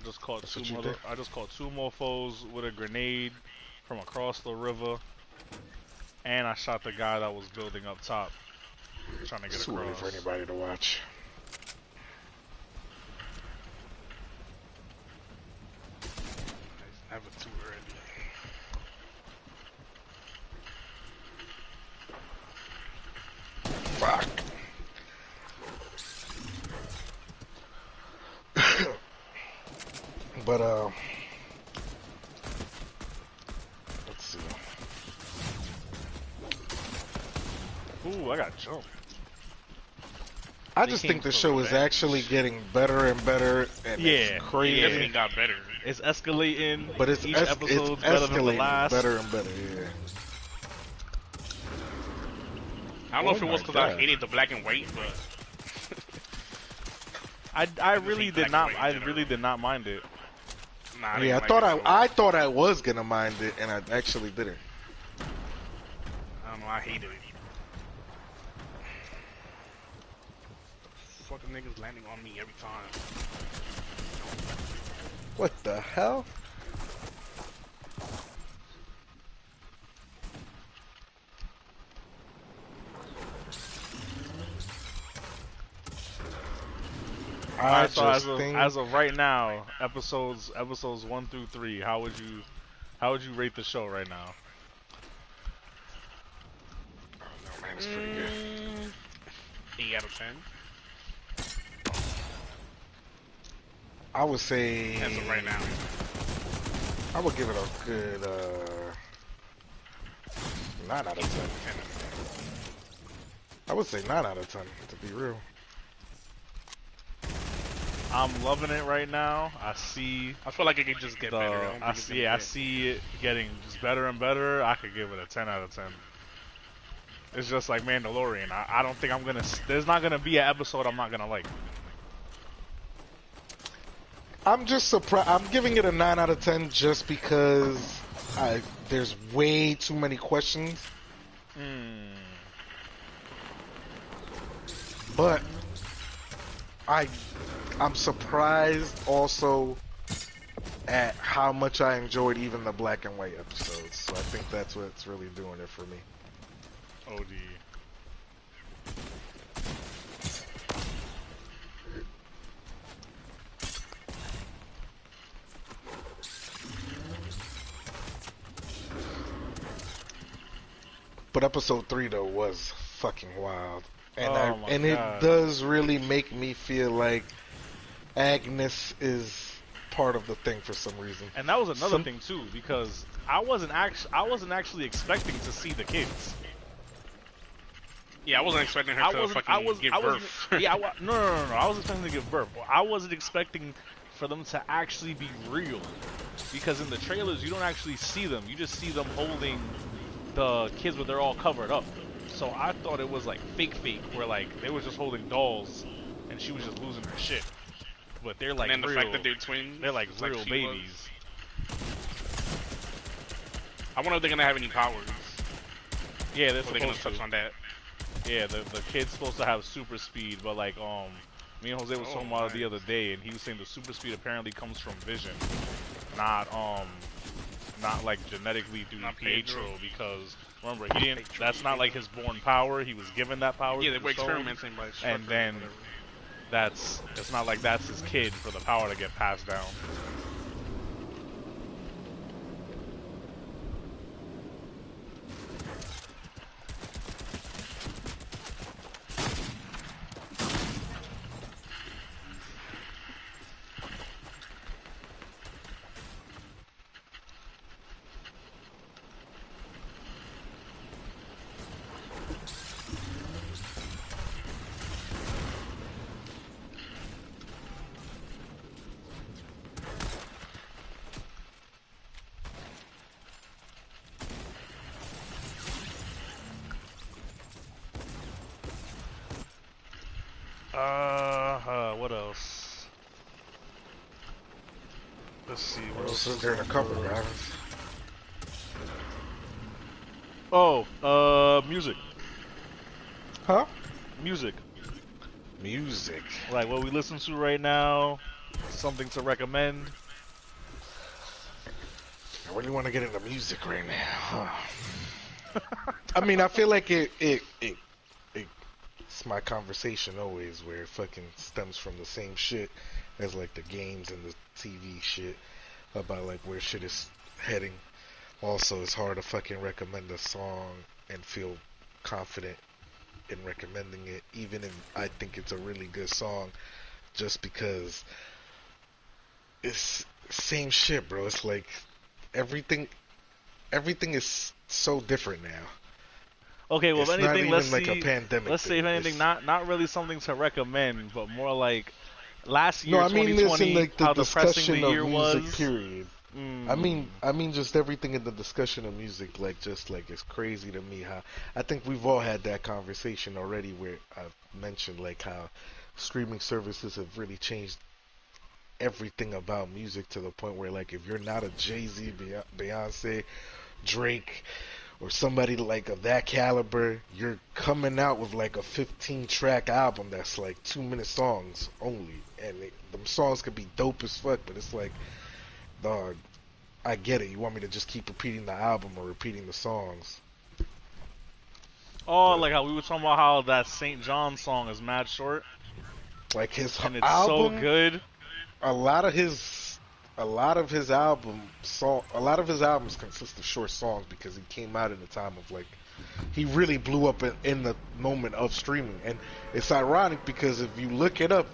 just caught That's two what you did? I just caught two mofos with a grenade from across the river, and I shot the guy that was building up top, trying to get It's too early for across. anybody to watch. It's never too early. Fuck. But let's see. Ooh, I got jumped. I They just came think the for show is revenge. actually getting better and better, and Yeah, it's It crazy. definitely got better. It's escalating. But it's Each it's episode's better than the escalating last. better and better. Yeah. I don't know Oh if it was my because I God. hated the black and white, but I just really hate did black not and white in I general. really did not mind it. nah. Yeah, didn't like it, so I thought I was gonna mind it, and I actually didn't. I don't know. I hated it. Fucking niggas landing on me every time. What the hell? I Alright, so just think as of right now, episodes 1 through 3, how would you rate the show right now? oh, no, man, it's pretty good. 8 out of 10. I would say As of right now. I would give it a good 9 out of 10. 10 out of 10. I would say 9 out of 10 to be real. I'm loving it right now. I see I feel like it could just get better. don't think I it's see gonna I get- see it getting just better and better. I could give it a 10 out of 10. It's just like Mandalorian. I don't think I'm gonna. There's not gonna be an episode I'm not gonna like. I'm just surprised. I'm giving it a 9 out of 10 just because there's way too many questions. But I'm surprised also at how much I enjoyed even the black and white episodes. So I think that's what's really doing it for me. OD. But episode 3 though was fucking wild. And Oh my it God. does really make me feel like Agnes is part of the thing for some reason. And that was another thing too, because I wasn't actually expecting to see the kids. Yeah, I wasn't expecting her to fucking give birth. Yeah, no. I was expecting to give birth. I wasn't expecting for them to actually be real, because in the trailers you don't actually see them. You just see them holding the kids, but they're all covered up. So I thought it was like fake, where like they was just holding dolls, and she was just losing her shit. But they're like And then the real. fact that they're twins. They're like real she babies. was. I wonder if they're gonna have any powers. Yeah, they're Or they're gonna supposed touch to. on that. Yeah, the kid's supposed to have super speed, but like me and Jose was talking about it the other day, and he was saying the super speed apparently comes from vision, not like genetically through Not Pietro, Pedro. because remember he didn't. That's not like his born power. He was given that power. Yeah, they through were the stone, experimenting by and then it's not like that's his kid for the power to get passed down. What else? Let's see. What else Since is they're in a on couple, the- guys. Music. Huh? Music. Music. Like what we listen to right now. Something to recommend? I really want to get into music right now. I mean, I feel like it's my conversation always where it fucking stems from the same shit as like the games and the TV shit about like where shit is heading. Also, it's hard to fucking recommend a song and feel confident in recommending it, even if I think it's a really good song, just because it's same shit, bro. It's like everything, everything is so different now. Okay, well, if It's not anything, let's even like a see. pandemic Let's say if thing. anything, not really something to recommend, but more like last No, year, I mean this in 2020, like the how depressing the discussion of year music. was. Period. Mm. I mean, just everything in the discussion of music, like, just like it's crazy to me how I think we've all had that conversation already, where I've mentioned like how streaming services have really changed everything about music to the point where like if you're not a Jay-Z, Beyonce, Drake, or somebody like of that caliber, you're coming out with like a 15-track album that's like 2-minute songs only, and them songs could be dope as fuck, but it's like, dog, I get it. You want me to just keep repeating the album or repeating the songs? Oh, But like how we were talking about how that St. John song is mad short, like his and it's so album, good. a lot of his, a lot of his a lot of his albums consist of short songs because he came out in the time of like he really blew up in the moment of streaming, and it's ironic because if you look it up,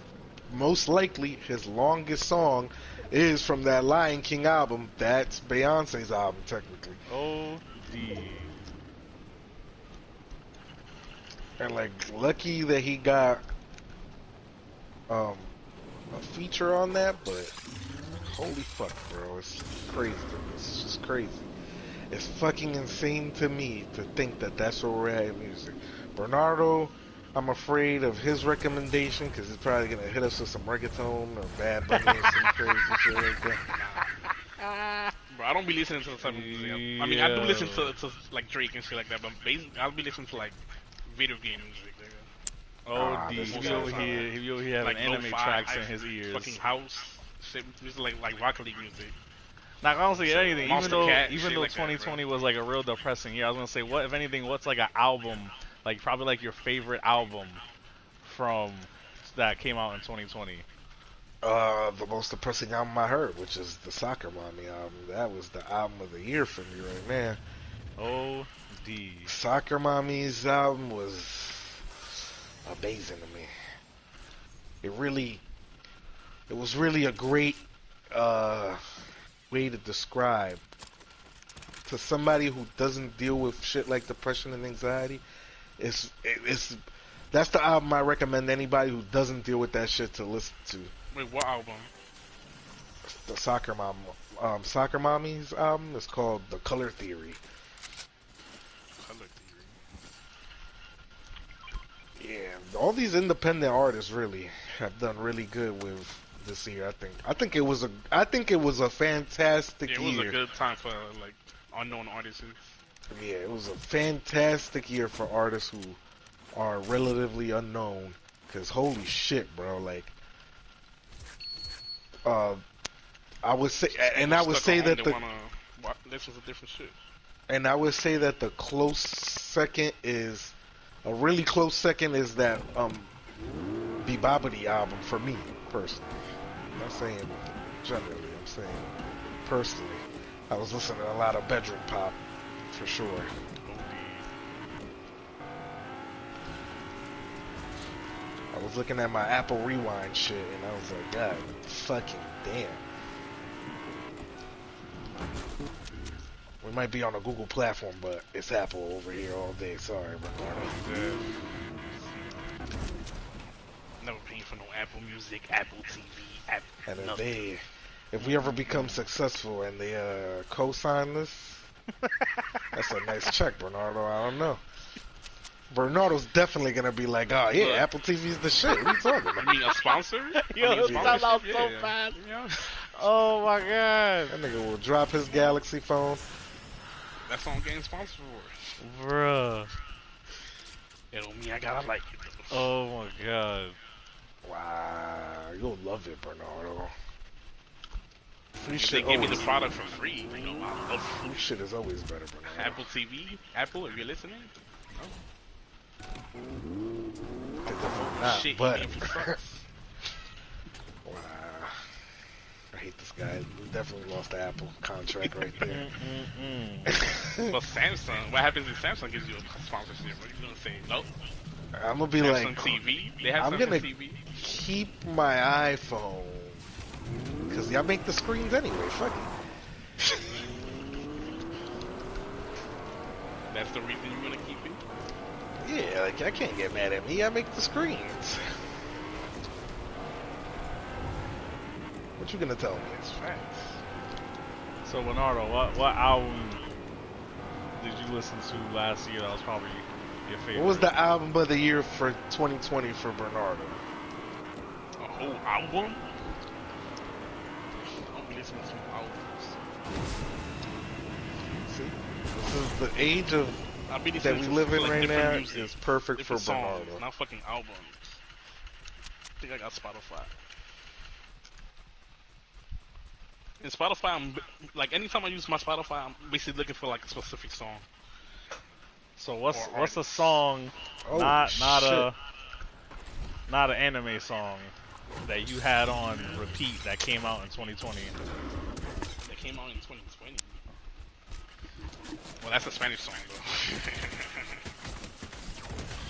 most likely his longest song is from that Lion King album. That's Beyonce's album, technically. Oh, D. And like, lucky that he got um a feature on that, but holy fuck, bro, it's crazy. It's just crazy. It's fucking insane to me to think that that's where we're at in music. Bernardo, I'm afraid of his recommendation because he's probably gonna hit us with some reggaeton or Bad Bunny or some crazy shit like that. Bro, I don't be listening to the type of music. I mean, I do Yeah. listen to like Drake and shit like that, but basically, I'll be listening to like video game music, Oh, Ah, D. this He is be over fine. here. He be over here having like anime lo-fi, tracks in his ears. fucking house shit, music like Rocket League music. Like honestly, So, anything. Monster Cat, Even shit though like that, bro. 2020 was like a real depressing year, I was gonna say, what if anything, what's like an album, like probably like your favorite album from that came out in 2020? The most depressing album I heard, which is the Soccer Mommy album. That was the album of the year for me right now. Oh, D. Soccer Mommy's album was amazing to me. It was really a great way to describe to somebody who doesn't deal with shit like depression and anxiety. It's that's the album I recommend anybody who doesn't deal with that shit to listen to. Wait, what album? The Soccer Mommy's album is called The Color Theory. Color Theory. Yeah, all these independent artists really have done really good with this year. I think it was a fantastic Yeah, it was year. a good time for like unknown artists. Yeah, it was a fantastic year for artists who are relatively unknown. Cause holy shit, bro! Like, I would say, and I would Stuck say at home, that they wanna listen to different shit. and I would say that the close second is a really close second is that Bebopity album for me personally. I'm not saying generally. I'm saying personally. I was listening to a lot of bedroom pop for sure. I was looking at my Apple Rewind shit and I was like, God fucking damn. We might be on a Google platform, but it's Apple over here all day. Sorry, Bernardo. Never paying for no Apple Music, Apple TV, Apple. And Nothing. if we ever become successful and they co-sign this, that's a nice check, Bernardo. I don't know. Bernardo's definitely gonna be like, oh yeah, Look. Apple TV's the shit. What are you talking I about? mean, a sponsor? Yo, I mean, it sounds out so yeah. fast. Yeah. Oh my god, That nigga will drop his Galaxy phone. That's what I'm getting sponsored for. bruh. It don't mean I gotta like it. Oh my god. Wow, you'll love it, Bernardo. Free If they shit gave me the always. product for free, you know, I love Free shit is always better, Bernardo. Apple TV. Apple, if you're listening. Definitely not, Shit, but even if it sucks. wow, I hate this guy. We definitely lost the Apple contract right there. But Samsung, what happens if Samsung gives you a sponsorship? What are you gonna say? Nope. I'm gonna be Samsung like, TV. They have I'm Samsung gonna TV. keep my iPhone because y'all make the screens anyway. Fuck it. That's the reason you're gonna keep it. Yeah, like I can't get mad at me. I make the screens. What you gonna tell me? It's facts. So Bernardo, what album did you listen to last year that was probably your favorite? What was the album of the year for 2020 for Bernardo? A whole album? I don't be listening to albums. See, this is the age of I be that listening we to live in like right different now music, is perfect for different songs, Bernardo. not fucking albums. I think I got Spotify. In Spotify, I'm like anytime I use my Spotify, I'm basically looking for like a specific song. So what's Or a artist. song, Oh, not shit. an anime song that you had on repeat that came out in 2020? That came out in 2020. Well, that's a Spanish song though.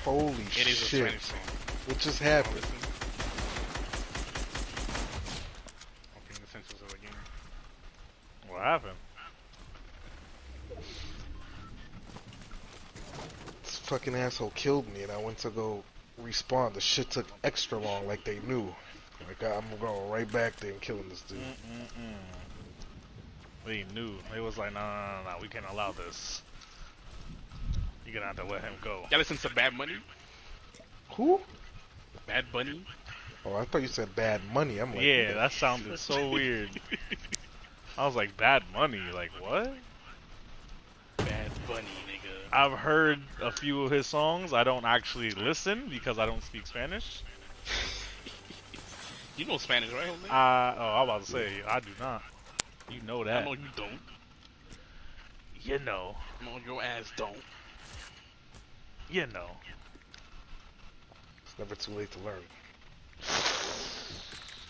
Holy It is a shit! Spanish song. What just happened? Listen. Okay, the senses of the game. What happened? This fucking asshole killed me, and I went to go respawn. The shit took extra long, like they knew. Like I'm going right back there and killing this dude. They knew. They was like, no, we can't allow this. You're gonna have to let him go. Y'all listen to Bad Money? Who? Bad Bunny? Oh, I thought you said Bad Money. I'm like, Yeah, that sounded so weird. I was like, Bad Money? Like, what? Bad Bunny, nigga. I've heard a few of his songs. I don't actually listen because I don't speak Spanish. You know Spanish, right, Jose? I was about to say, I do not. You know I that. know you don't. You know. No, your ass don't. You know. it's never too late to learn.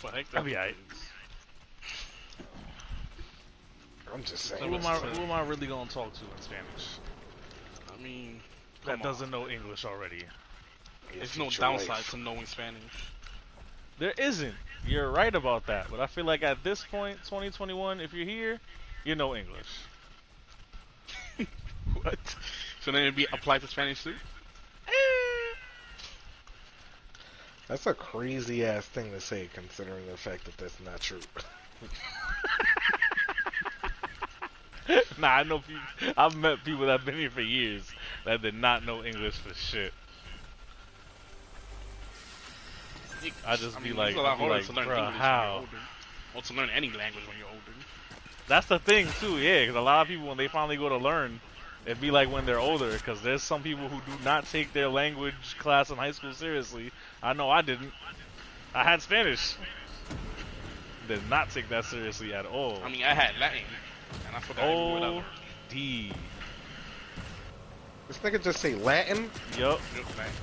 But heck, I'll be alright. I'm just Who saying. am I really gonna talk to in Spanish? I mean, That come doesn't on. know English already. There's no downside to knowing Spanish. There isn't. You're right about that. But I feel like at this point, 2021, if you're here, you know English. What? So then it'd be applied to Spanish too? That's a crazy ass thing to say, considering the fact that that's not true. Nah, I know people. I've met people that have been here for years that did not know English for shit. I just be like, it's a lot harder to learn bruh, English when how? you're older. Or to learn any language when you're older. That's the thing too, yeah. Because a lot of people, when they finally go to learn, it'd be like when they're older. Because there's some people who do not take their language class in high school seriously. I know I didn't. I had Spanish. Did not take that seriously at all. I mean, I had Latin, and I forgot every word I learned. D. This nigga just say Latin? Yup. Yep, Latin.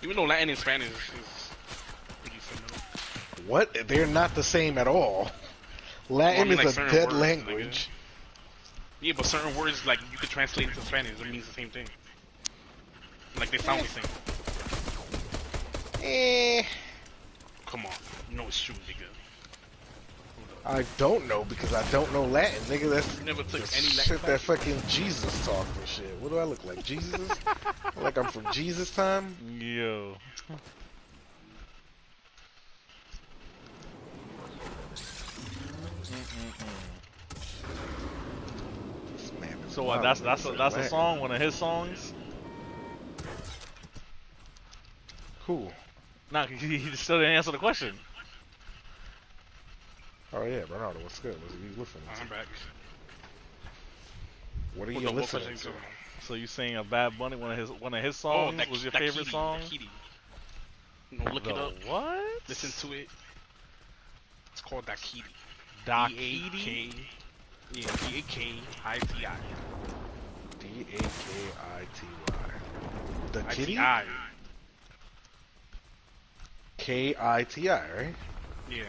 Even though Latin and Spanish is pretty similar. What? They're not the same at all. Latin Well, I mean, like is a certain dead words, language. Yeah, but certain words, like, you could translate into Spanish, it means the same thing. Like, they sound the same. Come on. You know it's true, nigga. I don't know because I don't know Latin, nigga. That's You never took the any Latin shit that classes? fucking Jesus talk and shit. What do I look like, Jesus? Like I'm from Jesus time? Yo. This man is So what? wild, That's nigga. a Latin. song. One of his songs. Cool. Nah, he still didn't answer the question. Oh yeah, Bernardo, what's good? What's you listening I'm to? back. What are What you the listening questions to? So you saying a Bad Bunny, one of his songs was your favorite song? Dakiti. Look it The up, what? listen to it. It's called Dakiti. Dakiti? D-A-K-I-T-I. D-A-K-I-T-Y. The kitty? I-T-I. K-I-T-I, right? Yeah.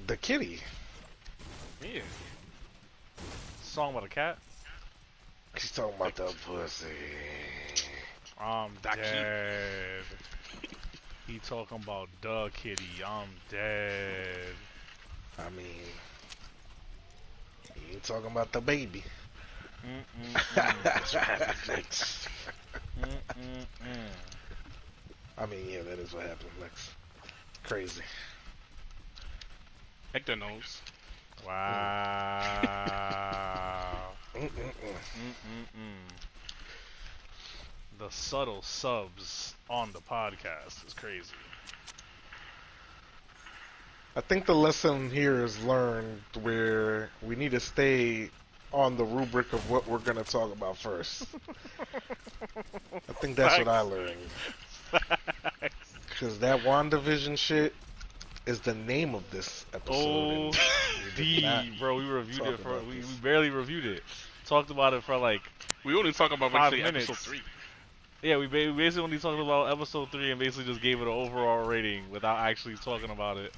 The kitty. Yeah. Song about a cat? He's talking about the pussy. I'm Dakiti. dead. He talking about the kitty. I'm dead. I mean, he ain't talking about the baby. Next. I mean, yeah, that is what happened next. Crazy. Hector knows. Wow. The subtle subs on the podcast is crazy. I think the lesson here is learned where we need to stay on the rubric of what we're going to talk about first. I think that's what I learned. Because that WandaVision shit is the name of this episode. Bro, we reviewed it for we barely reviewed it. Talked about it for like We only talk about 5 basically minutes. episode 3. Yeah, we basically only talked about episode 3 and basically just gave it an overall rating without actually talking about it.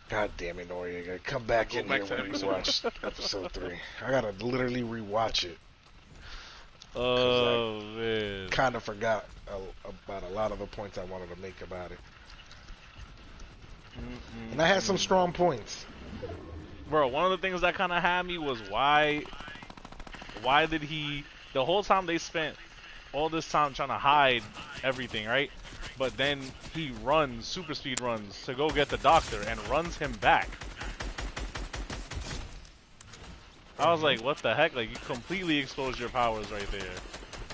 God damn it, Noriega. Come back in here when we watch episode 3. I gotta literally rewatch it. Oh, man. Kind of forgot about a lot of the points I wanted to make about it. And I had some strong points. Bro, one of the things that kind of had me was why did he, the whole time they spent all this time trying to hide everything, right? But then he runs, super speed runs, to go get the doctor and runs him back. I was like, what the heck? Like, you completely exposed your powers right there.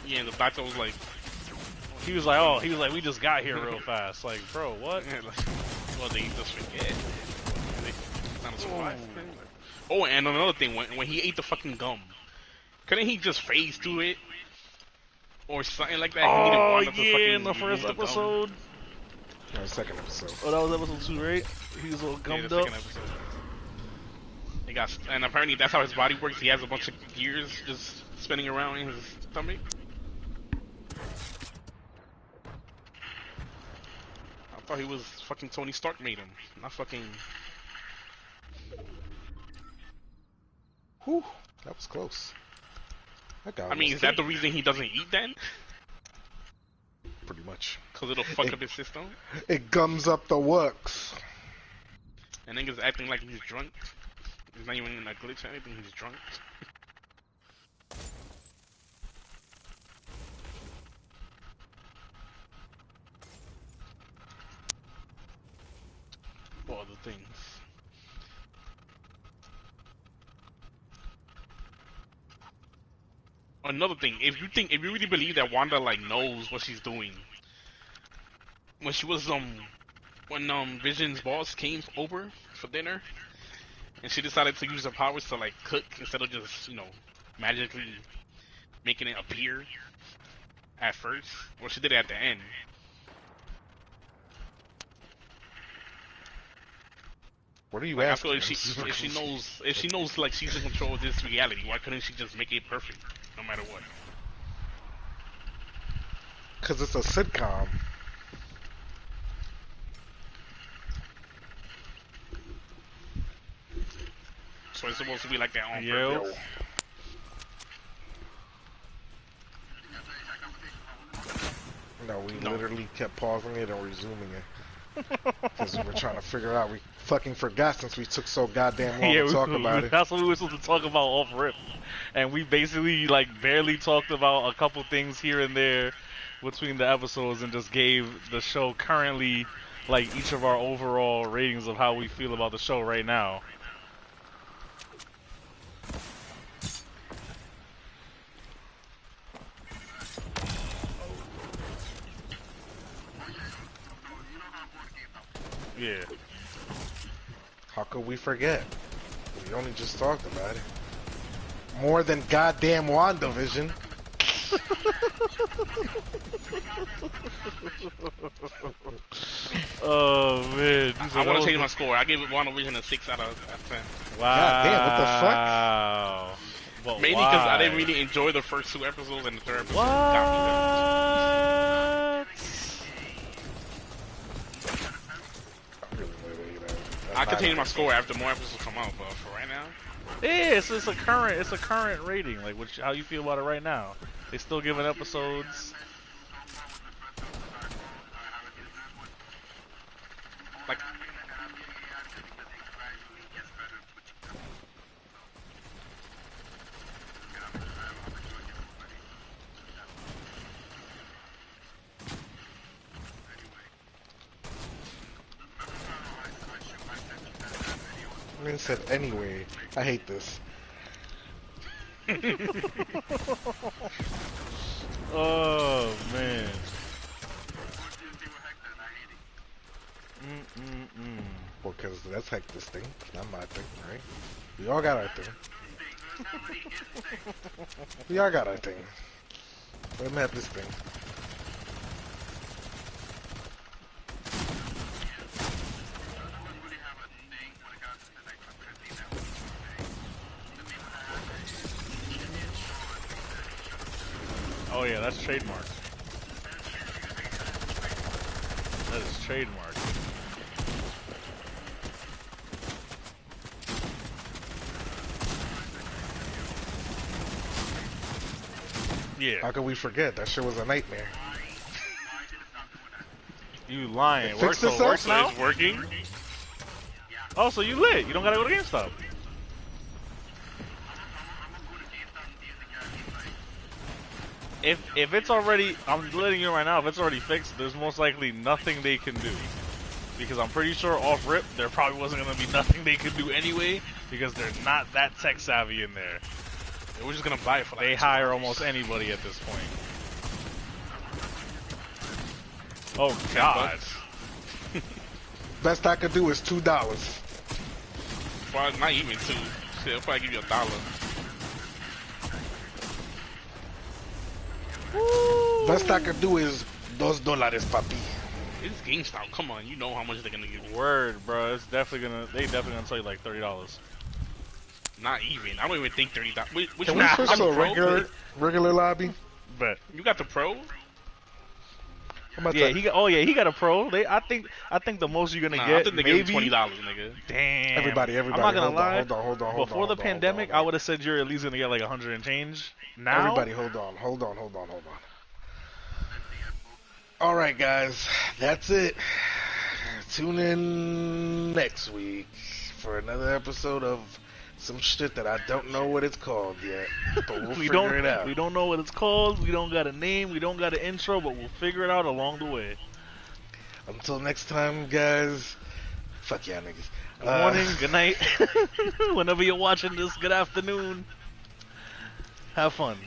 Yeah, and the doctor was like... He was like, we just got here real fast. Like, bro, what? Yeah, like, well, they just forget. Not a surprise. Oh, and another thing, when he ate the fucking gum, couldn't he just phase through it? Or something like that? Oh, he needed yeah, in the first episode. No, second episode. Oh, that was episode 2, right? He was all gummed up. He got, and apparently that's how his body works. He has a bunch of gears just spinning around in his stomach. I thought he was fucking Tony Stark made him, not fucking... Whew, that was close. That guy I mean, is that the reason he doesn't eat then? Pretty much. Because it'll fuck up his system? It gums up the works. And then he's acting like he's drunk. He's not even in a glitch or anything, he's drunk. What other things? Another thing, if you really believe that Wanda like knows what she's doing, when she was when Vision's boss came over for dinner, and she decided to use her powers to like cook instead of just magically making it appear at first, well she did it at the end. What are you Like, asking? I feel like if she knows like she's in control of this reality, why couldn't she just make it perfect no matter what? Because it's a sitcom. So it's supposed to be like that on Yo. purpose. No, we literally kept pausing it and resuming it. Because we were trying to figure out. We fucking forgot since we took so goddamn long to talk about it. That's what we were supposed to talk about off rip. And we basically like barely talked about a couple things here and there between the episodes and just gave the show currently like each of our overall ratings of how we feel about the show right now. Yeah. How could we forget? We only just talked about it. More than goddamn WandaVision. Oh man, I want to change my score. I gave it WandaVision a 6 out of 10. Wow. God damn, what the fuck? But Mainly because I why? didn't really enjoy the first 2 episodes, and the third episode What? got me hooked. I could change my score after more episodes come out, but for right now, Yeah, it's a current rating. Like, how you feel about it right now? They still giving episodes. like, I mean, said anyway. I hate this. Oh man. Well, because that's heck this thing. It's not my thing, right? We all got our thing. We all got our thing. Let him have this thing. Oh yeah, that's trademark. That is trademark. Yeah. How could we forget? That shit was a nightmare. You lying. It It works, fixed so it works itself? now? it's working. Oh, so you lit. You don't gotta go to GameStop. If it's already, I'm letting you know right now, if it's already fixed, there's most likely nothing they can do. Because I'm pretty sure off rip, there probably wasn't gonna be nothing they could do anyway, because they're not that tech savvy in there. We're just gonna buy it for like They hire almost anybody at this point. Oh God. Best I could do is $2. Well, not even 2. Shit, I'll probably give you $1. Best I could do is $2, papi. It's GameStop. Come on, you know how much they're gonna give you. Word, bro. It's definitely gonna. They definitely gonna tell you like $30. Not even. I don't even think $30. Which Can we one? switch You got to the a Pro? regular lobby? But You got the Pro? I'm about yeah, to- he got a pro. I think the most you're gonna Nah, get I think they maybe give you $20, nigga. Damn. Everybody, I'm not gonna hold lie. on, hold on. Before the pandemic, I would have said you're at least gonna get like 100 and change. Now, Everybody, hold on. All right, guys, that's it. Tune in next week for another episode of some shit that I don't know what it's called yet, but we'll figure it out. We don't know what it's called. We don't got a name. We don't got an intro, but we'll figure it out along the way. Until next time, guys. Fuck y'all niggas. Good morning, good night. Whenever you're watching this, good afternoon. Have fun.